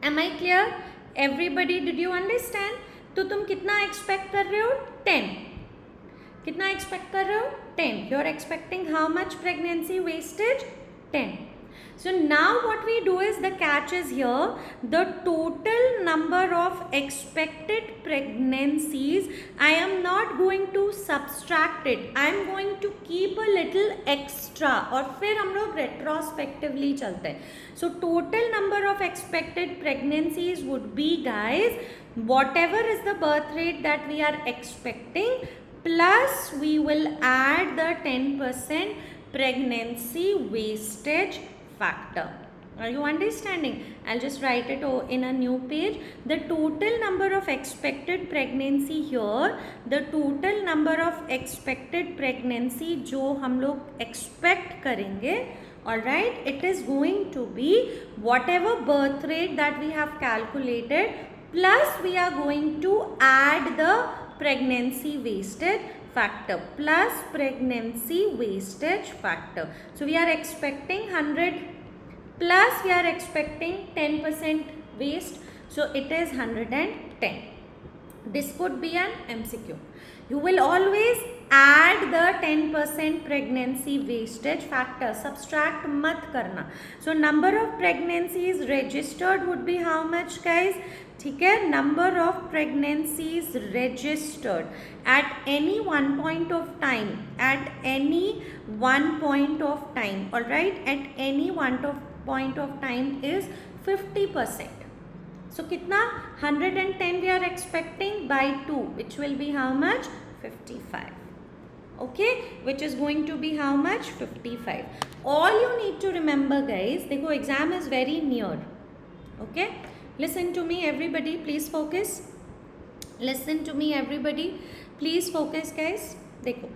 Am I clear? Everybody, did you understand? तो तुम कितना expect कर रहे हो? 10. कितना expect कर रहे हो? 10. You are expecting how much pregnancy wastage? 10. So now what we do is, the catch is here, the total number of expected pregnancies, I am not going to subtract it. I am going to keep a little extra और फिर हम लोग retrospectively चलते हैं. So total number of expected pregnancies would be, guys, whatever is the birth rate that we are expecting, plus we will add the 10% pregnancy wastage factor. Are you understanding? I'll just write it in a new page. The total number of expected pregnancy here, the total number of expected pregnancy जो हम लोग expect करेंगे, alright, it is going to be whatever birth rate that we have calculated, plus we are going to add the pregnancy wastage factor, plus pregnancy wastage factor. So we are expecting 100 plus we are expecting 10% waste, so it is 110. This could be an MCQ. You will always add the 10% pregnancy wastage factor, subtract mat karna. So number of pregnancies registered would be how much, guys? ठीक है, number of pregnancies registered at any one point of time, at any one point of time, all right, at any one point of time is 50%. So kitna 110 we are expecting by 2, which will be how much? 55. Okay, which is going to be how much? 55. All you need to remember, guys, देखो exam is very near. Okay, listen to me everybody, please focus. Listen to me everybody, please focus, guys. देखो,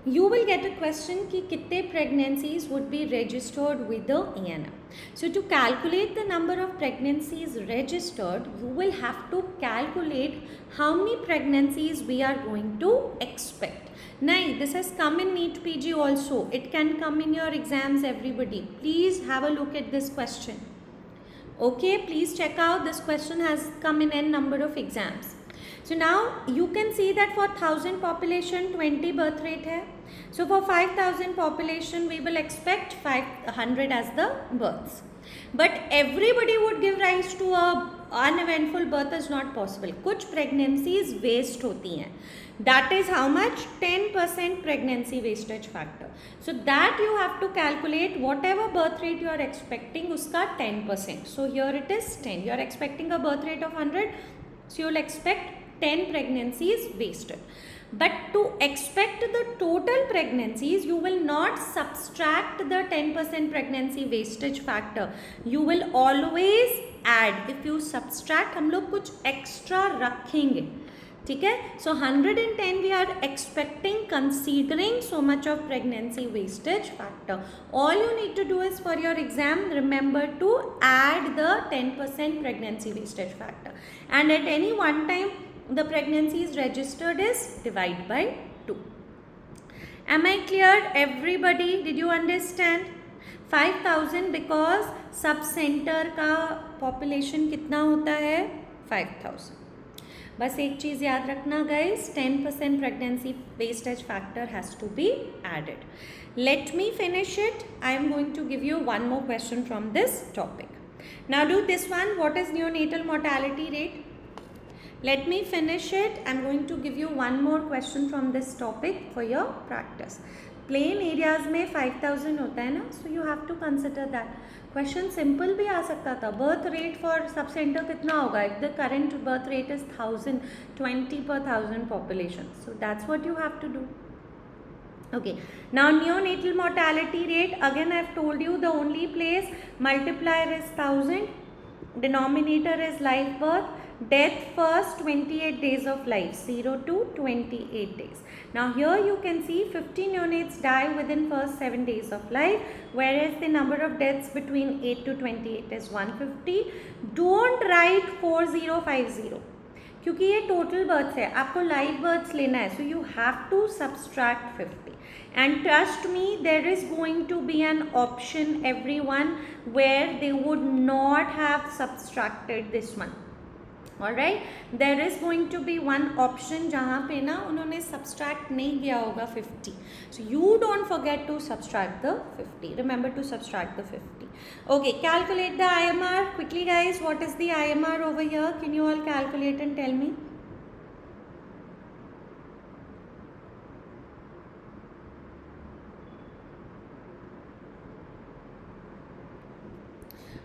you will get a question कि कितने pregnancies would be registered with the ENM. So to calculate the number of pregnancies registered, you will have to calculate how many pregnancies we are going to expect. Now this has come in NEETPG also. It can come in your exams, everybody. Please have a look at this question. Okay, please check out, this question has come in n number of exams. So now you can see that for 1000 population 20 birth rate hai. So for 5000 population we will expect 500 as the births. But everybody would give rise to a uneventful birth is not possible. कुछ pregnancies waste होती हैं. That is how much? 10% pregnancy wastage factor. So that you have to calculate whatever birth rate you are expecting उसका 10%. So here it is 10. You are expecting a birth rate of 100. So you will expect 10 pregnancies wasted. But to expect the total pregnancies, you will not subtract the 10% pregnancy wastage factor. You will always add. If you subtract, हम लोग कुछ extra रखेंगे, ठीक है? So 110 we are expecting considering so much of pregnancy wastage factor. All you need to do is for your exam, remember to add the 10% pregnancy wastage factor. And at any one time, the pregnancy is registered is divide by 2. Am I clear everybody? Did you understand? 5000 because sub centre का population कितना होता है? 5000. बस एक चीज़ याद रखना guys, 10% pregnancy wastage factor has to be added. Let me finish it. I am going to give you one more question from this topic. Now do this one. What is neonatal mortality rate? Let me finish it. I am going to give you one more question from this topic for your practice. Plain areas में 5000 होता है ना, so you have to consider that. Question simple भी आ सकता था. Birth rate for sub center कितना होगा? If the current birth rate is 1000, 20 per 1000 population. So that's what you have to do. Okay. Now neonatal mortality rate, again I have told you the only place multiplier is 1000, denominator is live birth. Death first 28 days of life, 0 to 28 days. Now here you can see 50 neonates die within first 7 days of life, whereas the number of deaths between 8 to 28 is 150. Don't write 4050 क्योंकि ये total births है, आपको live births लेना है, so you have to subtract 50. And trust me, there is going to be an option everyone where they would not have subtracted this one. Alright, there is going to be one option जहाँ पे ना उन्होंने subtract नहीं किया होगा 50. So you don't forget to subtract the 50. Remember to subtract the 50. Okay, calculate the IMR quickly guys. What is the IMR over here? Can you all calculate and tell me?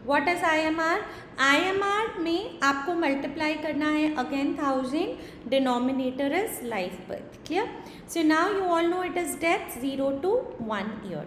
What is IMR? IMR में आपको multiply करना है again 1000, denominator is live birth. Clear? So now you all know it is death 0 to 1 year.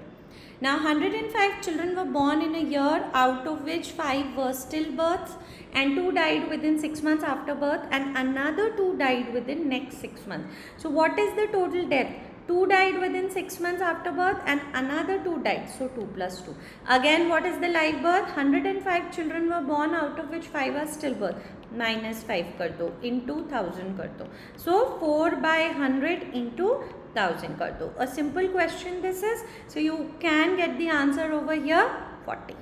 Now 105 children were born in a year, out of which 5 were stillbirths and 2 died within 6 months after birth and another 2 died within next 6 months. So what is the total death? 2 died within 6 months after birth and another 2 died. So 2 plus 2. Again, what is the live birth? 105 children were born, out of which 5 are stillbirth. Minus 5 कर दो, into 1000 कर दो. So 4 by 100 into 1000 कर दो. A simple question this is. So you can get the answer over here, 40.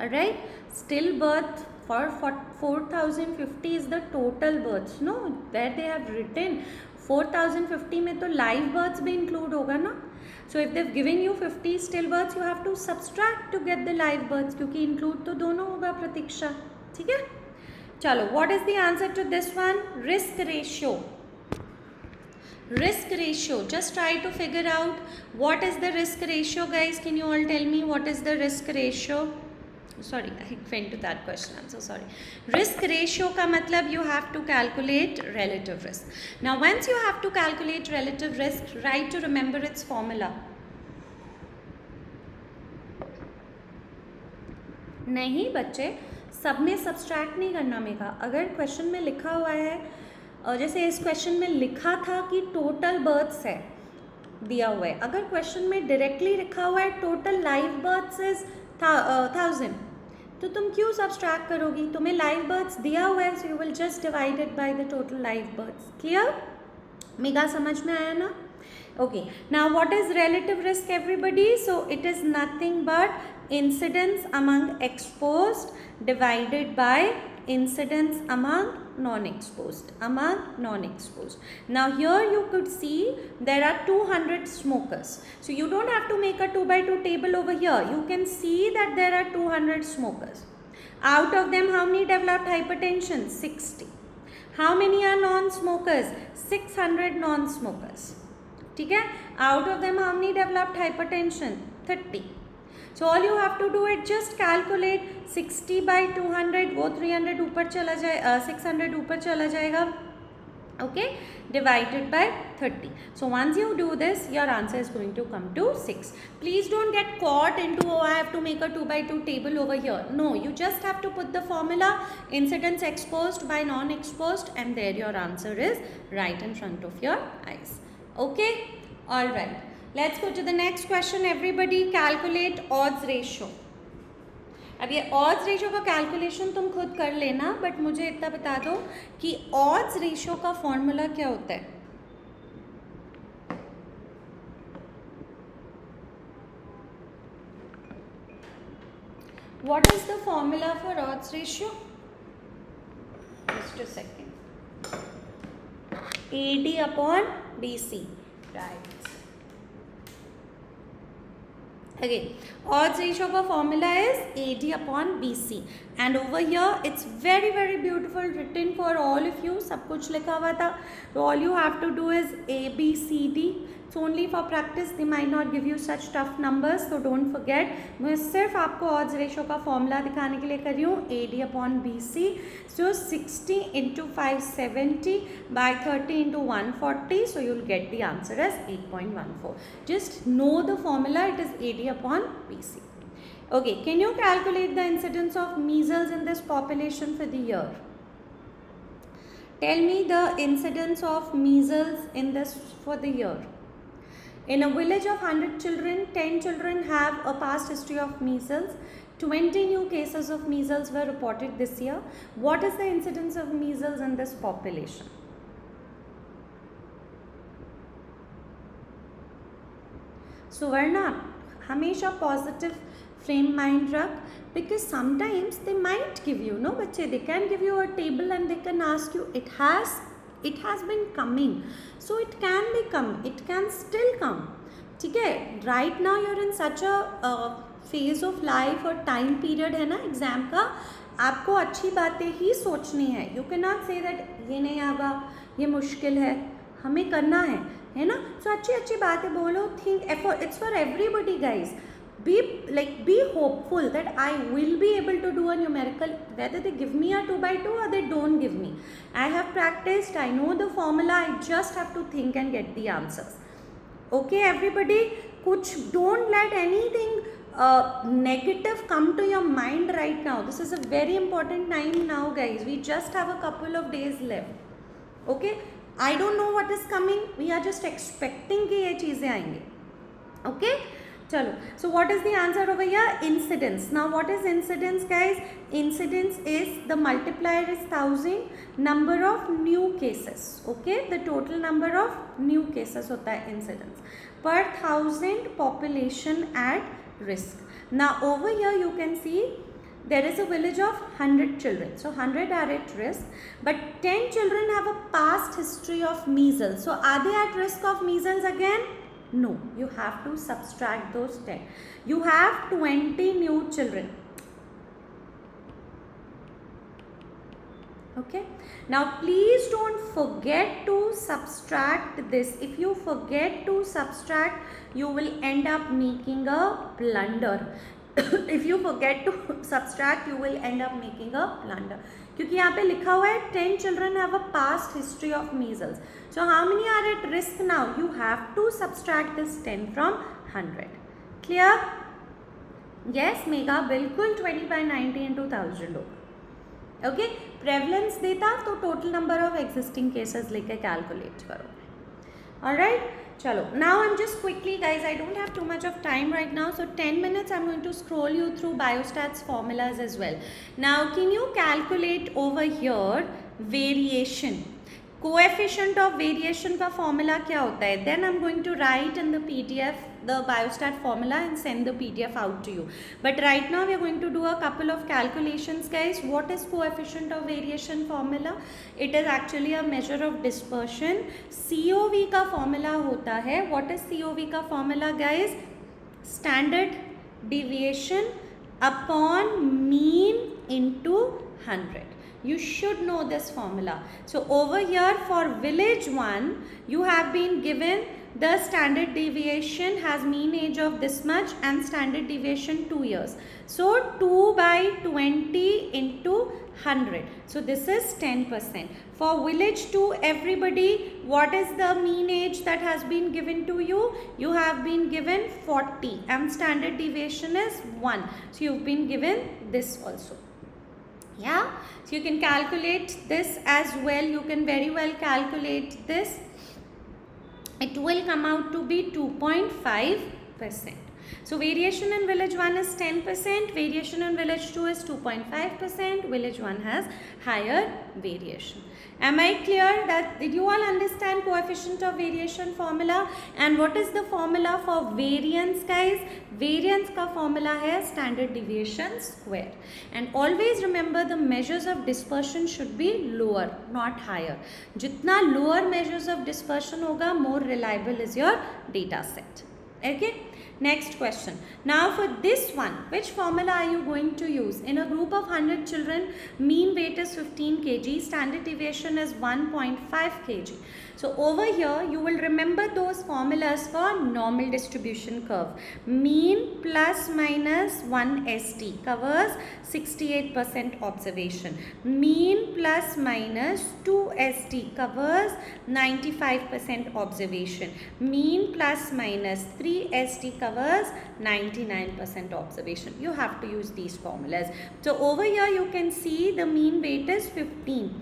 Alright. Stillbirth for 4050 is the total births. No, where they have written 4050 में तो live births भी include होगा ना. So if they've given you 50 stillbirths, you have to subtract to get the live births क्योंकि include तो दोनों होगा प्रतीक्षा. ठीक है? चलो, what is the answer to this one? Risk ratio. Risk ratio. Just try to figure out what is the risk ratio, guys. Can you all tell me what is the risk ratio? Sorry, I went to that question. I'm so sorry. Risk ratio का मतलब you have to calculate relative risk. Now, once you have to calculate relative risk, try to remember its formula. नहीं बच्चे, सब में subtract नहीं करना mega. अगर question में लिखा हुआ है, जैसे इस क्वेश्चन में लिखा था कि टोटल बर्थ्स है दिया हुआ है, अगर क्वेश्चन में डायरेक्टली लिखा हुआ है टोटल लाइव बर्थ्स इज 1000, तो तुम क्यों सब्सट्रैक्ट करोगी? तुम्हें लाइव बर्थ्स दिया हुआ है, so you will just divide it by the total live births. Clear? मेगा समझ में आया ना? Okay, now what is relative risk everybody? So it is nothing but incidence among exposed divided by incidence among non-exposed, Now here you could see there are 200 smokers. So you don't have to make a 2 by 2 table over here. You can see that there are 200 smokers. Out of them, how many developed hypertension? 60. How many are non-smokers? 600 non-smokers. ठीक है? Out of them, how many developed hypertension? 30. So all you have to do it, just calculate 60 by 200, वो 300 ऊपर चला जाए, 600 ऊपर चला जाएगा, okay, divided by 30. So once you do this, your answer is going to come to 6. Please don't get caught into, oh, I have to make a 2 by 2 table over here. No, you just have to put the formula, incidence exposed by non-exposed, and there your answer is right in front of your eyes. Okay, all right. Let's go to the next question. Everybody calculate odds ratio. अब ये odds ratio का calculation तुम खुद कर लेना, but मुझे इतना बता दो कि ऑड्स रेशो का फॉर्मूला क्या होता है. What is the formula for odds ratio? Just a second. AD upon BC, right? Again, odds ratio का formula is AD upon BC, and over here it's very very beautiful written for all of you. सब कुछ लिखा हुआ था. So all you have to do is A, B, C, D. It's only for practice. They might not give you such tough numbers, so don't forget. मैं सिर्फ आपको odds ratio का formula दिखाने के लिए कर रही हूँ. AD upon BC. So 60 into 570 by 30 into 140. So you'll get the answer as 8.14. Just know the formula. It is AD upon BC. Okay, can you calculate the incidence of measles in this population for the year? Tell me the incidence of measles in this for the year. In a village of 100 children, 10 children have a past history of measles. 20 new cases of measles were reported this year. What is the incidence of measles in this population? Suvarna, हमेशा positive frame mind रख, because sometimes they might give you, no बच्चे, they can give you a table and they can ask you, it has been coming, so it can be coming, it can still come. ठीक है, right now you're in such a phase of life और time period है ना exam का, आपको अच्छी बातें ही सोचनी है. You cannot say that ये नहीं आगा, ये मुश्किल है, हमें करना है ना. So अच्छी बातें बोलो, think effort, it's for everybody guys. Be hopeful that I will be able to do a numerical, whether they give me a 2 by 2 or they don't give me. I have practiced, I know the formula, I just have to think and get the answers. Okay everybody, don't let anything negative come to your mind right now. This is a very important time now guys. We just have a couple of days left. Okay, I don't know what is coming, we are just expecting कि ये चीज़ें आएंगे. Okay, चलो. So what is the answer over here? Incidence. Now what is incidence guys? Incidence is the multiplier is 1000, number of new cases. Okay, the total number of new cases होता है incidence per 1000 population at risk. Now over here you can see there is a village of 100 children. So 100 are at risk, but 10 children have a past history of measles. So are they at risk of measles again? No, you have to subtract those 10. You have 20 new children. Okay, now please don't forget to subtract this. If you forget to subtract, you will end up making a blunder. If you forget to subtract, you will end up making a blunder. क्योंकि यहाँ पे लिखा हुआ है 10 children have a past history of measles. So how many are at risk now? You have to subtract this 10 from 100. Clear? Yes, mega बिल्कुल 20 by 90 into 1000 होगा. Okay, prevalence देता तो total number of existing cases लेके calculate करो. Alright, chalo. Now I'm just quickly guys, I don't have too much of time right now, so 10 minutes I'm going to scroll you through biostats formulas as well. Now can you calculate over here variation? Coefficient of variation का formula क्या होता है? Then I'm going to write in the PDF the biostat formula and send the PDF out to you. But right now we are going to do a couple of calculations guys. What is coefficient of variation formula? It is actually a measure of dispersion. COV का formula होता है. What is COV का formula guys? Standard deviation upon mean into 100. You should know this formula. So over here for village 1, you have been given the standard deviation has mean age of this much and standard deviation 2 years. So 2 by 20 into 100. So this is 10%. For village 2, everybody, what is the mean age that has been given to you? You have been given 40 and standard deviation is 1. So you've been given this also. Yeah, so you can calculate this as well. You can very well calculate this. It will come out to be 2.5%. So variation in village 1 is 10%, variation in village 2 is 2.5%, village 1 has higher variation. Am I clear? That did you all understand coefficient of variation formula? And what is the formula for variance, guys? Variance ka formula hai standard deviation square. And always remember the measures of dispersion should be lower, not higher. Jitna lower measures of dispersion hoga, more reliable is your data set. Okay. Next question. Now for this one, which formula are you going to use? In a group of 100 children, mean weight is 15 kg, standard deviation is 1.5 kg. So over here, you will remember those formulas for normal distribution curve. Mean plus minus 1 ST covers 68% observation. Mean plus minus 2 ST covers 95% observation. Mean plus minus 3 ST covers 99% observation. You have to use these formulas. So over here you can see the mean weight is 15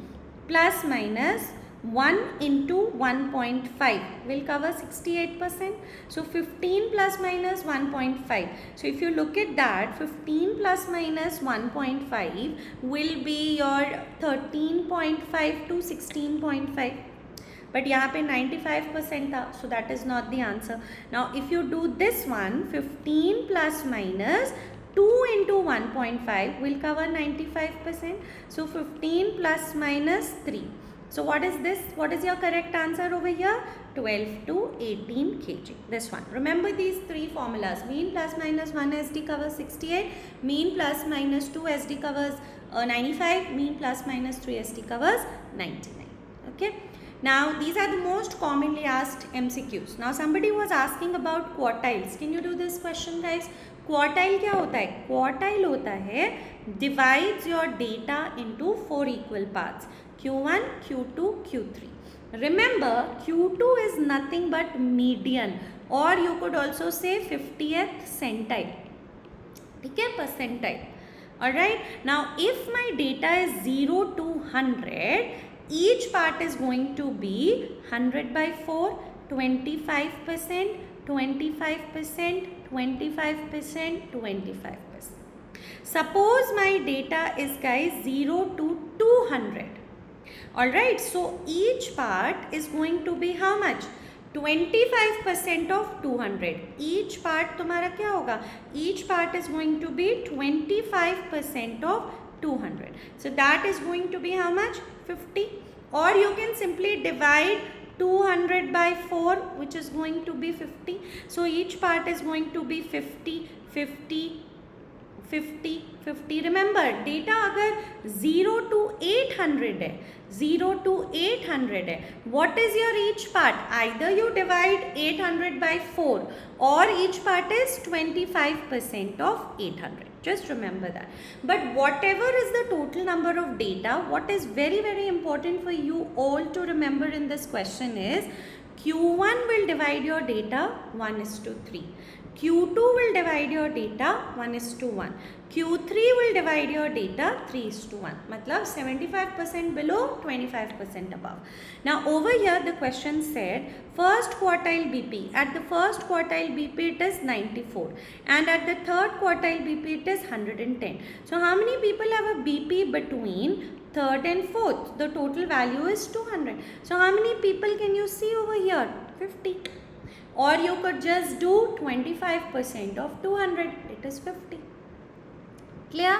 plus minus 1 into 1.5 will cover 68%. So 15 plus minus 1.5. So if you look at that, 15 plus minus 1.5 will be your 13.5 to 16.5. But यहाँ पे 95% था, so that is not the answer. Now if you do this one, 15 plus minus 2 into 1.5 will cover 95%. So 15 plus minus 3. So what is this? What is your correct answer over here? 12 to 18 kg. This one. Remember these three formulas. Mean plus minus 1 SD covers 68. Mean plus minus 2 SD covers 95. Mean plus minus 3 SD covers 99. Okay. Now these are the most commonly asked MCQs. Now somebody was asking about quartiles. Can you do this question, guys? Quartile क्या होता है? Quartile होता है divides your data into 4 equal parts. Q1, Q2, Q3. Remember, Q2 is nothing but median, or you could also say 50th centile. Okay, percentile. Alright. Now, if my data is 0 to 100, each part is going to be 100 by 4, 25%, 25%, 25%, 25%. Suppose my data is, guys, 0 to 200. Alright, so each part is going to be how much? 25% of 200. Each part तुम्हारा क्या होगा? Each part is going to be 25% of 200. So that is going to be how much? 50. Or you can simply divide 200 by 4, which is going to be 50. So each part is going to be 50, 50, 50, 50. Remember, data अगर 0 to 800 है, 0 to 800 है, what is your each part? Either you divide 800 by 4 or each part is 25% of 800. Just remember that. But whatever is the total number of data, what is very, very important for you all to remember in this question is Q1 will divide your data 1:3. Q2 will divide your data 1:1. Q3 will divide your data 3:1. मतलब 75% below, 25% above. Now over here the question said first quartile BP. At the first quartile BP it is 94 and at the third quartile BP it is 110. So how many people have a BP between third and fourth? The total value is 200. So how many people can you see over here? 50. Or you could just do 25% of 200. It is 50. Clear?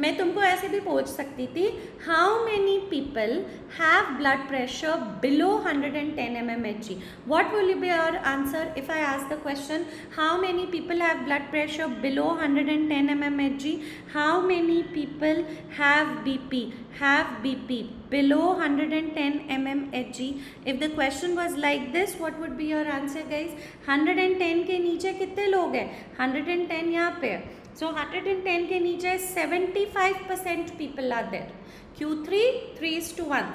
मैं तुमको ऐसे भी पूछ सकती थी, how many people have blood pressure below 110 mmHg. What will be your answer if I ask the question, how many people have blood pressure below 110 mmHg? How many people have BP below 110 mmHg? If the question was like this, what would be your answer guys? 110 के नीचे कितने लोग हैं? 110 यहाँ पे, so 110 के नीचे 75% people are there. Q3 3:1,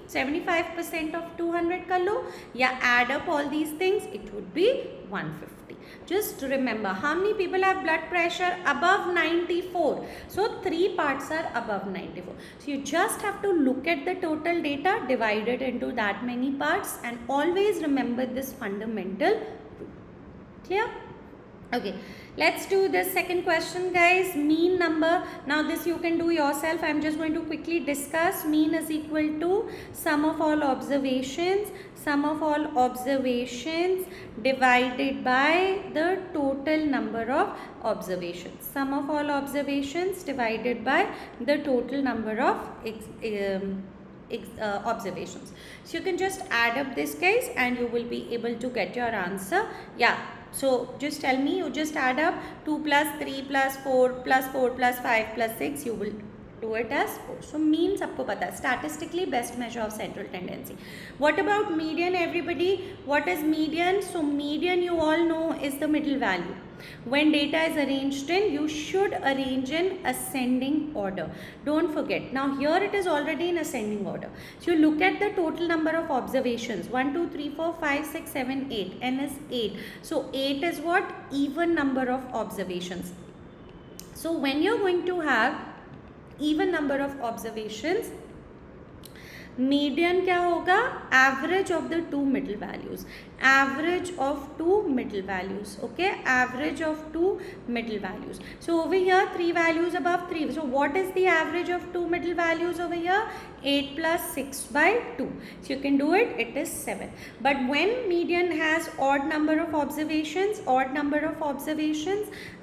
75% of 200 कर लो या add up all these things, it would be 150. Just remember, how many people have blood pressure above 94? So 3 parts are above 94. So you just have to look at the total data, divide it into that many parts, and always remember this fundamental rule. Clear? Okay, let's do the second question guys. Mean number, now this you can do yourself. I'm just going to quickly discuss. Mean is equal to sum of all observations divided by the total number of observations. Sum of all observations divided by the total number of observations. So you can just add up this guys and you will be able to get your answer. Yeah, so just tell me, you just add up 2 plus 3 plus 4 plus 4 plus 5 plus 6, you will do it as 4. So mean सबको पता है, statistically best measure of central tendency. What about median everybody? What is median? So median you all know is the middle value. When data is arranged in, you should arrange in ascending order. Don't forget. Now here it is already in ascending order. So you look at the total number of observations. 1, 2, 3, 4, 5, 6, 7, 8. N is 8. So 8 is what? Even number of observations. So when you're going to have even number of observations, median क्या होगा? Average of the two middle values. Average of two middle values. Okay, average of two middle values. So over here 3 values above 3. So what is the average of two middle values over here? 8 plus 6 by 2. So you can do it. It is 7. But when median has odd number of observations,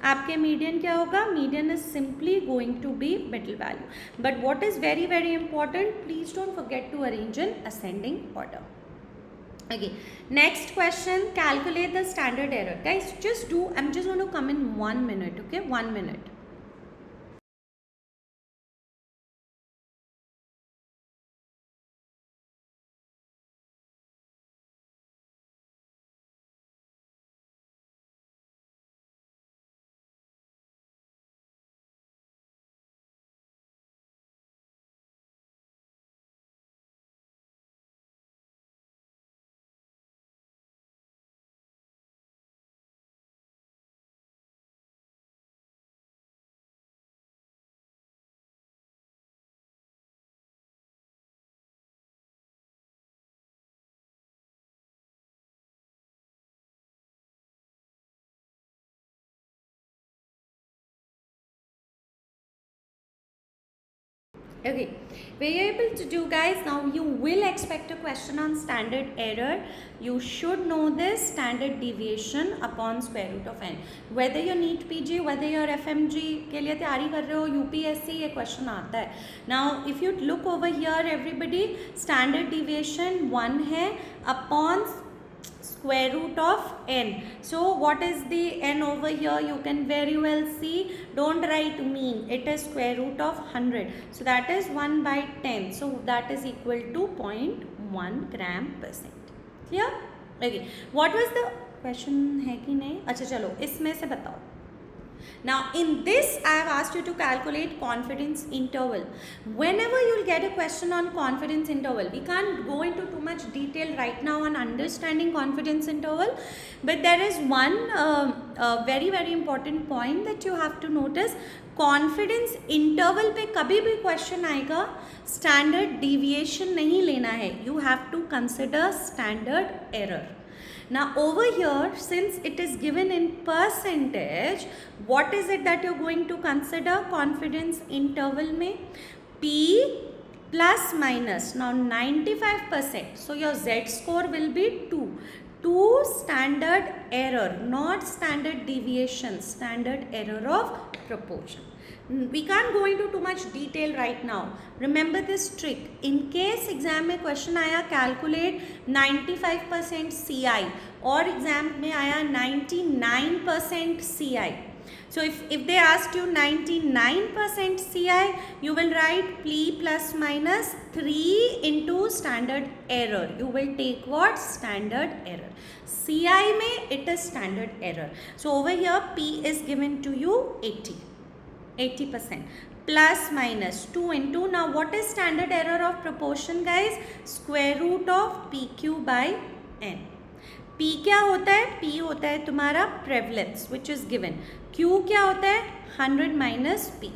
आपके median क्या होगा? Median is simply going to be middle value. But what is very very important? Please don't forget to arrange in ascending order. Okay, next question, calculate the standard error. Guys, just do, I'm just going to come in 1 minute, okay, 1 minute. Okay, were you able to do guys? Now you will expect a question on standard error. You should know this, standard deviation upon square root of n. Whether you're NEETPG, whether you're FMGE के लिए तैयारी कर रहे हो, UPSC ये question आता है. Now if you look over here everybody, standard deviation 1 है upon square root of n. So what is the n over here? You can very well see, don't write mean, it is square root of 100. So that is 1 by 10. So that is equal to 0.1 gram %. Clear? Okay. What was the question है कि नहीं? अच्छा चलो इसमें से बताओ. Now in this I have asked you to calculate confidence interval. Whenever you will get a question on confidence interval, we can't go into too much detail right now on understanding confidence interval, but there is one very very important point that you have to notice. Confidence interval पे कभी भी question आएगा, standard deviation नहीं लेना है. You have to consider standard error. Now over here, since it is given in percentage, what is it that you're going to consider? Confidence interval में P plus minus. Now 95%. So your Z score will be 2. 2 standard error, not standard deviation, standard error of proportion. we can't go into too much detail right now. Remember this trick. In case exam में question आया calculate 95% CI और exam में आया 99% CI. So if they asked you 99% CI, you will write P plus minus 3 into standard error. You will take what? Standard error. CI में it is standard error. So over here P is given to you 80%. Plus minus 2 into, now what is standard error of proportion guys? Square root of PQ by N. P क्या होता है? P होता है तुम्हारा prevalence which is given. Q क्या होता है? 100 minus P.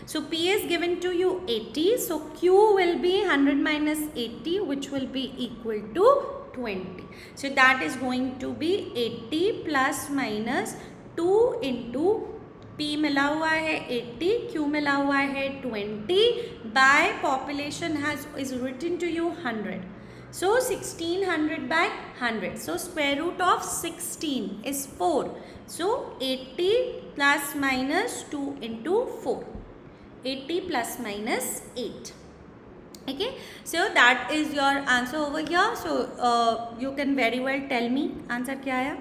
So P is given to you 80. So Q will be 100 minus 80 which will be equal to 20. So that is going to be 80 plus minus 2 into P मिला हुआ है 80, Q मिला हुआ है 20, by population is written to you 100. So 1600 by 100. So square root of 16 is 4. So 80 plus minus 2 into 4. 80 plus minus 8. Okay, so that is your answer over here. So you can very well tell me answer क्या आया?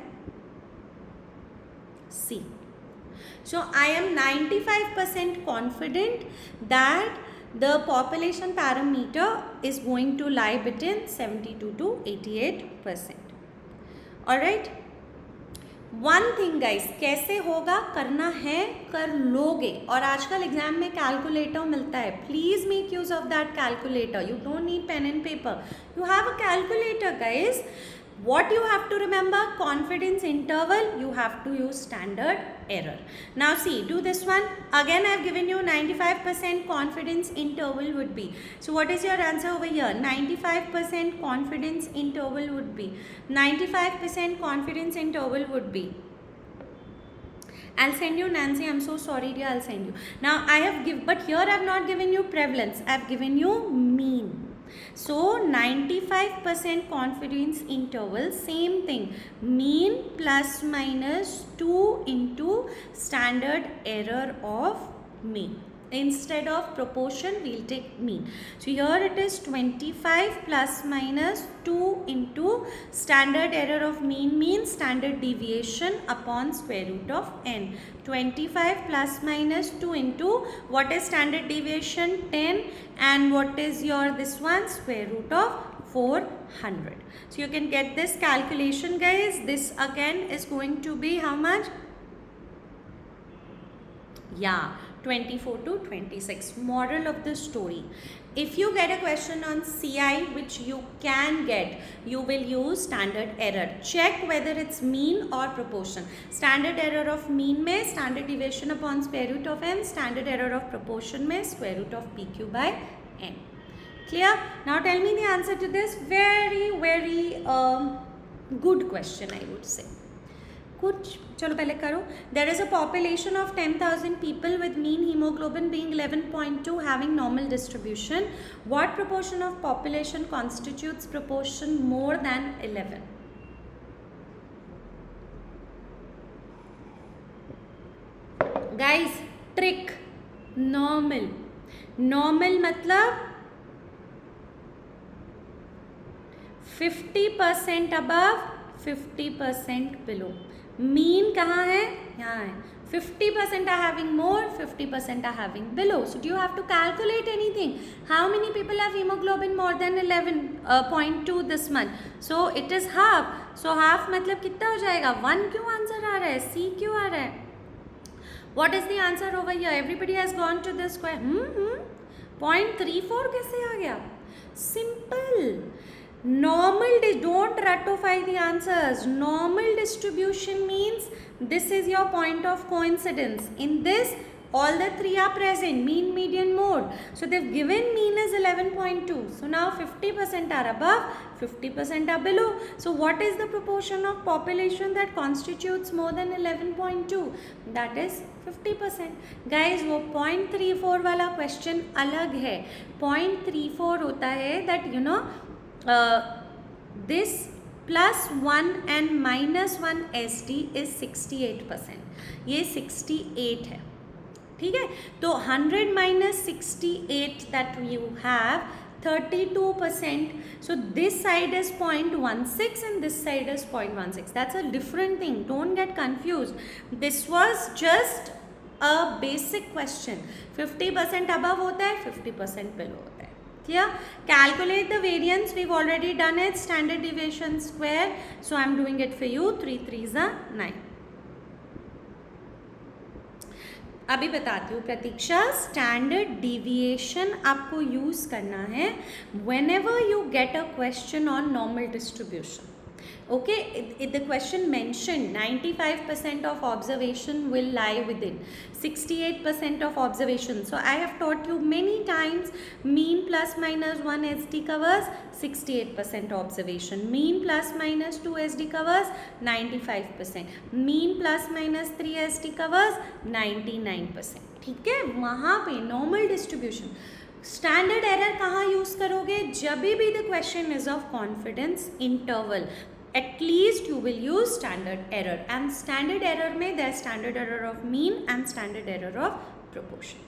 C. So I am 95% confident that the population parameter is going to lie between 72 to 88%. Alright. One thing guys, कैसे होगा? करना है, कर लोगे. और आजकल एग्जाम में कैलकुलेटर मिलता है. Please make use of that calculator. You don't need pen and paper. You have a calculator guys. What you have to remember? Confidence interval, you have to use standard error. Now see, do this one. Again I have given you 95% confidence interval would be. So what is your answer over here? 95% confidence interval would be. 95% confidence interval would be. I'll send you Nancy. I'm so sorry dear. I'll send you. Now I have given, but here I have not given you prevalence. I have given you mean. So 95% confidence interval, same thing, mean plus minus 2 into standard error of mean. Instead of proportion, we'll take mean. So here it is 25 plus minus 2 into standard error of mean means standard deviation upon square root of n. 25 plus minus 2 into what is standard deviation? 10, and what is your this one? Square root of 400. So you can get this calculation guys. This again is going to be how much? Yeah, 24 to 26. Moral of the story. If you get a question on CI, which you can get, you will use standard error. Check whether it's mean or proportion. Standard error of mean में standard deviation upon square root of n, standard error of proportion में square root of PQ by n. Clear? Now tell me the answer to this. Very, very good question I would say. कुछ चलो पहले करो. There is a population of 10,000 people with mean hemoglobin being 11.2 having normal distribution. What proportion of population constitutes proportion more than 11? Guys, trick. Normal. Normal मतलब 50% above, 50% below. Mean कहाँ है? यहाँ है. 50% are having more, 50% are having below. So do you have to calculate anything? How many people have hemoglobin more than 11.2 this month? So it is half. So half मतलब कितना हो जाएगा? 1 क्यों answer आ रहा है? C क्यों आ रहा है? What is the answer over here? Everybody has gone to this square. 0.34 कैसे आ गया? Simple. Normal, don't ratify the answers. Normal distribution means this is your point of coincidence. In this, all the three are present, mean, median, mode. So they've given mean as 11.2. So now 50% are above, 50% are below. So what is the proportion of population that constitutes more than 11.2? That is 50%. Guys, वो 0.34 वाला question अलग है. 0.34 होता है that you know this plus 1 and minus 1 SD is 68%. ये 68 है. ठीक है, तो 100 minus 68 that you have 32%. So this side is 0.16 and this side is 0.16. That's a different thing. Don't get confused. This was just a basic question. 50% above होता है, 50% below होता है. Clear? Calculate the variance. We've already done it. Standard deviation square. So I'm doing it for you. 3 3s are 9. अभी बताती हूँ प्रतीक्षा. Standard deviation आपको use करना है whenever you get a question on normal distribution. Okay, the question mentioned 95% of observation will lie within 68% of observation. So I have taught you many times mean plus minus 1 SD covers 68% observation, mean plus minus 2 SD covers 95%, mean plus minus 3 SD covers 99%. ठीक है, वहाँ पे normal distribution. Standard error कहाँ use करोगे? जब भी the question is of confidence interval, at least you will use standard error. And standard error में there is standard error of mean and standard error of proportion.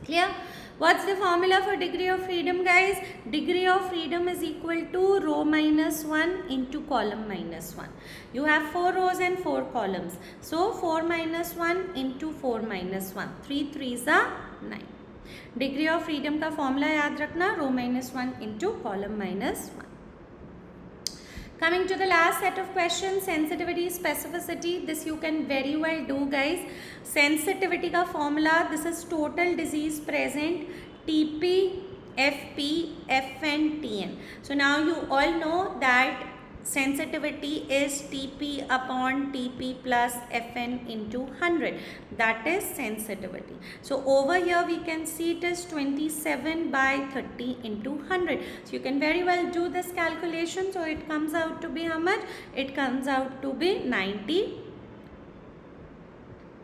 Clear? What's the formula for degree of freedom, guys? Degree of freedom is equal to row minus 1 into column minus 1. You have 4 rows and 4 columns. So 4 minus 1 into 4 minus 1. 3 3s are 9. Degree of freedom का formula याद रखना, row minus 1 into column minus 1. Coming to the last set of questions, sensitivity, specificity. This you can very well do, guys. Sensitivity का formula, this is total disease present, TP, FP, FN, TN. So now you all know that sensitivity is TP upon TP plus FN into 100. That is sensitivity. So over here we can see it is 27 by 30 into 100. So you can very well do this calculation. So it comes out to be how much? It comes out to be 90.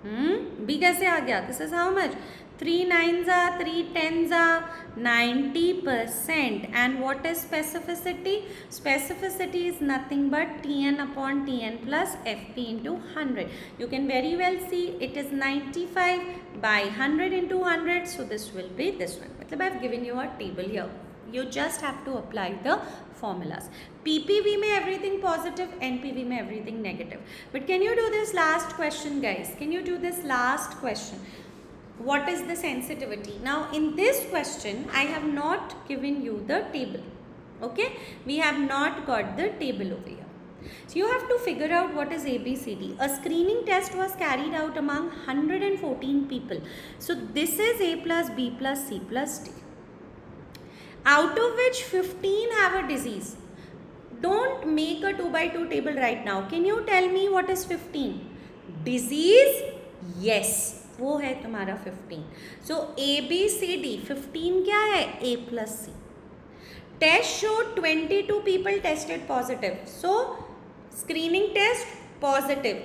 B कैसे आ गया? This is how much? 3 9s are 3 10s are 90%. And what is specificity? Specificity is nothing but Tn upon Tn plus Fp into 100. You can very well see it is 95 by 100 into 100. So this will be this one. मतलब I have given you a table here. You just have to apply the formulas. PPV में everything positive, NPV में everything negative. But can you do this last question, guys? Can you do this last question? What is the sensitivity? Now in this question I have not given you the table. Okay, we have not got the table over here. So you have to figure out what is ABCD. A screening test was carried out among 114 people. So this is A plus B plus C plus D, out of which 15 have a disease. Don't make a 2 by 2 table right now. Can you tell me what is 15? Disease? Yes, वो है तुम्हारा 15. So ABCD 15 क्या है? A plus C. Test showed 22 people tested positive. So screening test positive.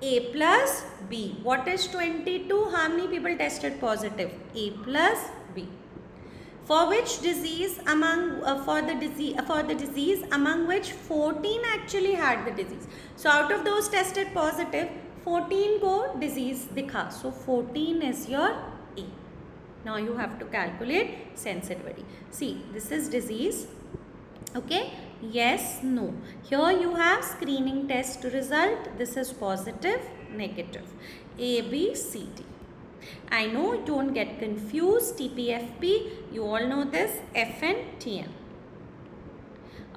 A plus B. What is 22? How many people tested positive? A plus B. For which disease among for the disease among which 14 actually had the disease. So out of those tested positive, 14 को disease दिखा. So 14 is your A. Now you have to calculate sensitivity. See, this is disease. Okay, yes, no. Here you have screening test result. This is positive, negative. A, B, C, D. I know, don't get confused. TPFP, you all know this. FN, TN.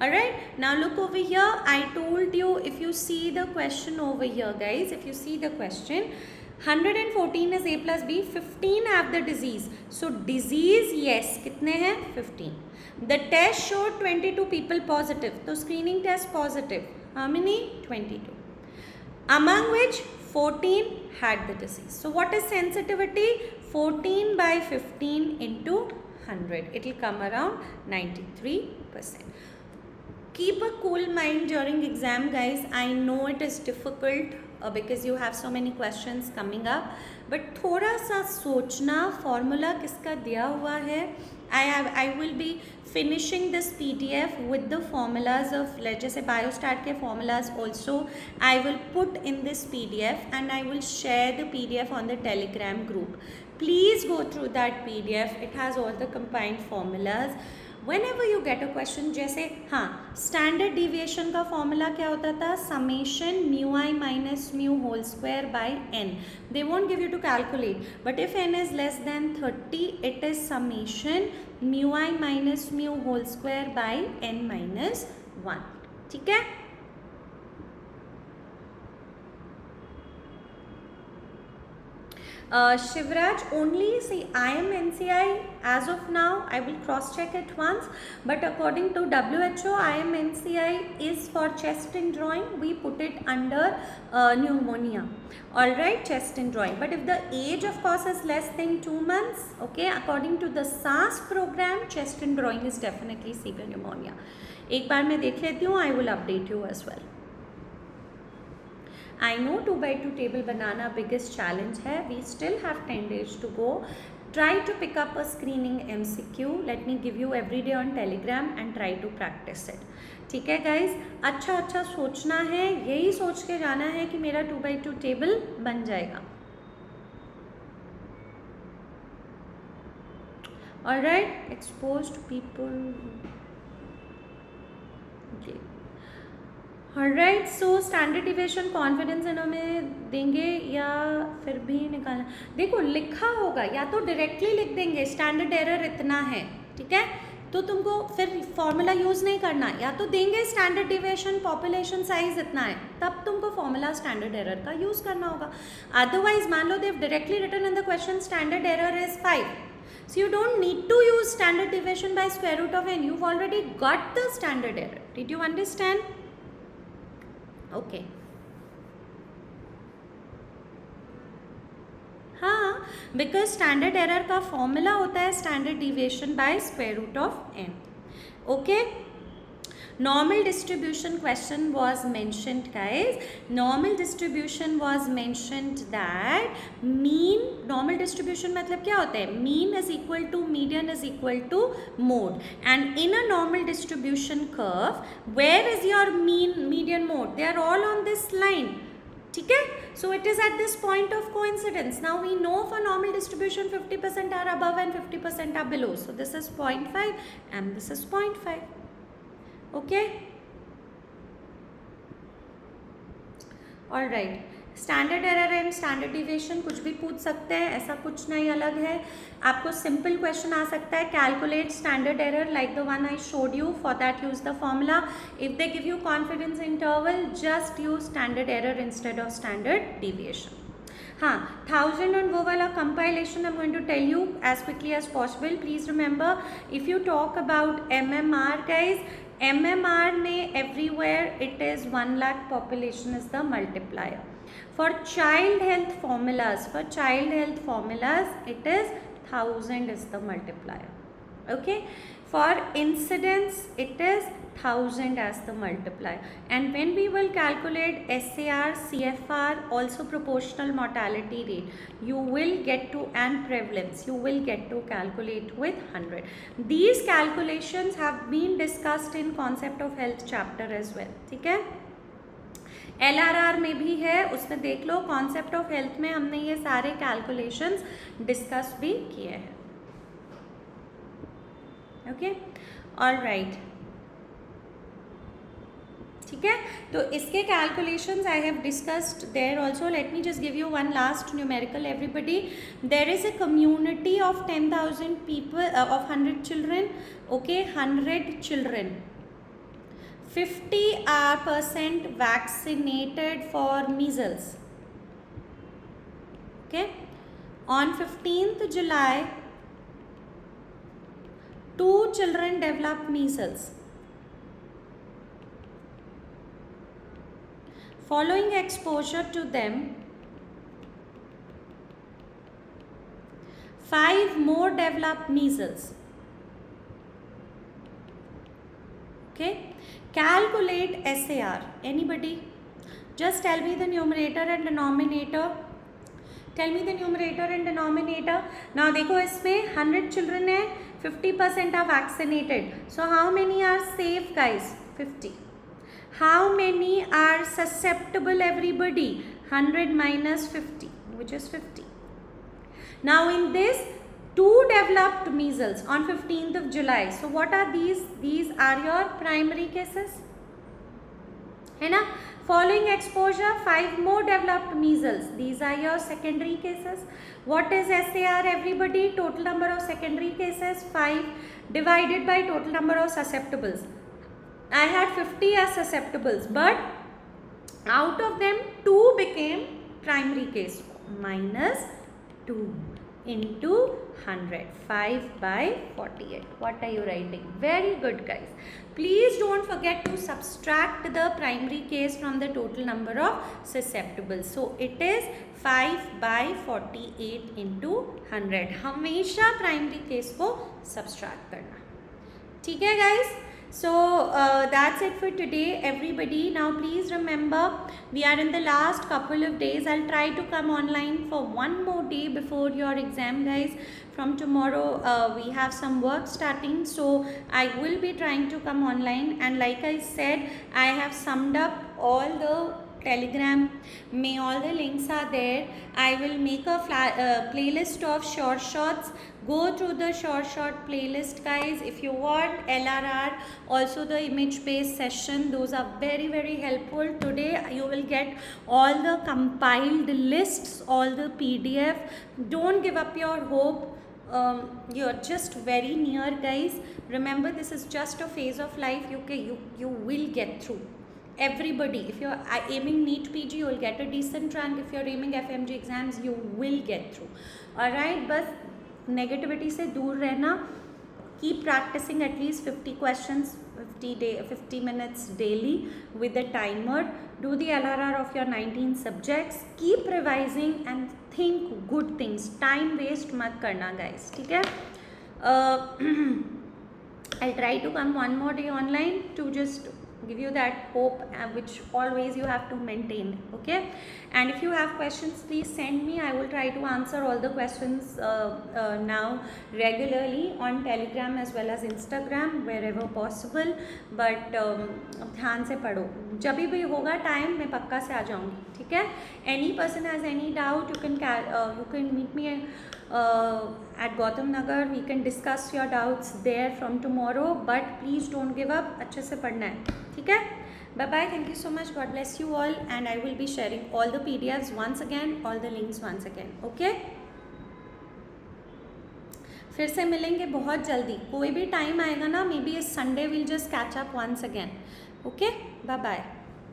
Alright, now look over here. I told you, if you see the question over here, guys, if you see the question, 114 is A plus B, 15 have the disease. So disease, yes, कितने हैं? 15. The test showed 22 people positive. So screening test positive. How many? 22. Among which 14 had the disease. So what is sensitivity? 14 by 15 into 100. It will come around 93%. Keep a cool mind during exam, guys. I know it is difficult because you have so many questions coming up. But थोड़ा सा सोचना, formula किसका दिया हुआ है. I will be finishing this PDF with the formulas of, let's just say biostat के formulas also I will put in this PDF and I will share the PDF on the Telegram group. Please go through that PDF. It has all the combined formulas. Whenever you get a question, जैसे हाँ standard deviation का formula क्या होता था, summation mu i minus mu whole square by n. They won't give you to calculate, but if n is less than 30 it is summation mu i minus mu whole square by n minus 1. ठीक है. Shivraj, only see I am NCI as of now. I will cross check it once, but according to WHO, I am NCI is for chest and drawing. We put it under pneumonia. All right, chest and drawing. But if the age of course is less than 2 months, okay, according to the SARS program, chest and drawing is definitely severe pneumonia. एक बार मैं देख लेती हूँ. I will update you as well. I know 2x2 table banana biggest challenge है. We still have 10 days to go. Try to pick up a screening MCQ. Let me give you every day on Telegram and try to practice it. ठीक है guys, अच्छा अच्छा सोचना है, यही सोच के जाना है कि मेरा 2x2 टेबल बन जाएगा. Alright, exposed people. Okay. Alright, so standard deviation confidence इन्होंने देंगे या फिर भी निकालना. देखो लिखा होगा, या तो डायरेक्टली लिख देंगे स्टैंडर्ड एरर इतना है, ठीक है, तो तुमको फिर फॉर्मूला यूज़ नहीं करना, या तो देंगे स्टैंडर्ड डिविएशन पॉपुलेशन साइज इतना है, तब तुमको फॉर्मूला स्टैंडर्ड एरर का यूज़ करना होगा. अदरवाइज मान लो देव directly written in the question standard error is 5, so you don't need to use standard deviation by square root of n. You've already got the standard error. Did you understand? Okay. हाँ, because standard error का formula होता है standard deviation by square root of n. Okay. Normal distribution question was mentioned guys. Normal distribution was mentioned that mean, normal distribution मतलब क्या होता है, mean is equal to median is equal to mode, and in a normal distribution curve where is your mean, median, mode? They are all on this line. ठीक है. So it is at this point of coincidence. Now we know for normal distribution 50% are above and 50% are below. So this is 0.5 and this is 0.5. Okay. All right. Standard error and standard deviation कुछ भी पूछ सकते हैं, ऐसा कुछ नहीं अलग है. आपको सिंपल क्वेश्चन आ सकता है, calculate standard error like the one I showed you. For that use the formula. If they give you confidence interval just use standard error instead of standard deviation. हाँ, 1000 on वो वाला compilation I'm going to tell you as quickly as possible. Please remember, if you talk about MMR guys, MMR में everywhere it is 1 lakh population is the multiplier. For child health formulas, it is 1000 is the multiplier. Okay. For incidence it is 1000 as the multiplier, and when we will calculate SAR, CFR, also proportional mortality rate, you will get to, and prevalence, you will get to calculate with 100. These calculations have been discussed in concept of health chapter as well. ठीक है. LRR में भी है, उसमें देख लो. concept of health में हमने ये सारे calculations discuss भी किए हैं. ओके. All right. ठीक है. तो इसके calculations I have discussed there also. Let me just give you one last numerical everybody. There is a community of 10,000 people of 100 children. Okay, 100 children, 50% vaccinated for measles. Okay. On 15th July 2 children developed measles. Following exposure to them, 5 more developed measles. Okay. Calculate SAR. Anybody? Just tell me the numerator and denominator. Tell me the numerator and denominator. Now देखो इसमें 100 children है, 50% are vaccinated. So how many are safe, guys? 50. How many are susceptible, everybody? 100 minus 50, which is 50. Now in this, 2 developed measles on 15th of July. So what are these? These are your primary cases. है ना? Following exposure, 5 more developed measles. These are your secondary cases. What is SAR, everybody? Total number of secondary cases, 5 divided by total number of susceptibles. I had 50 as susceptibles, but out of them 2 became primary case. Minus 2 into 100. 5 by 48. What are you writing? Very good, guys. Please don't forget to subtract the primary case from the total number of susceptibles. So it is 5 by 48 into 100. हमेशा primary case को subtract करना. ठीक है, guys? So that's it for today, everybody. Now please remember, we are in the last couple of days. I'll try to come online for one more day before your exam, guys. From tomorrow we have some work starting, so I will be trying to come online. And like I said, I have summed up all the Telegram, all the links are there. I will make a playlist of Sure Shots. Go through the Sure Shot playlist, guys. If you want LRR, also the image based session, those are very, very helpful. Today you will get all the compiled lists, all the PDF. Don't give up your hope. You're just very near, guys. Remember, this is just a phase of life. You will get through. Everybody, if you're aiming NEETPG, you will get a decent rank. If you're aiming FMGE exams, you will get through. Alright, but negativity से दूर रहना. Keep practicing at least 50 questions, 50 minutes daily with a timer. Do the LRR of your 19 subjects. Keep revising and think good things. Time waste मत करना, guys. ठीक है? I'll try to come one more day online to just give you that hope which always you have to maintain. Okay, and if you have questions, please send me. I will try to answer all the questions now regularly on Telegram as well as Instagram wherever possible. But ध्यान से पढ़ो, जब भी होगा time मैं पक्का से आ जाऊँगी. ठीक है? Any person has any doubt, you can meet me at Gautam Nagar. We can discuss your doubts there from tomorrow. But please don't give up. अच्छे से पढ़ना है. ठीक है? Bye bye. Thank you so much. God bless you all. And I will be sharing all the PDFs once again, all the links once again. Okay? फिर से मिलेंगे बहुत जल्दी. कोई भी टाइम आएगा ना, maybe इस Sunday we'll just catch up once again. Okay? Bye bye.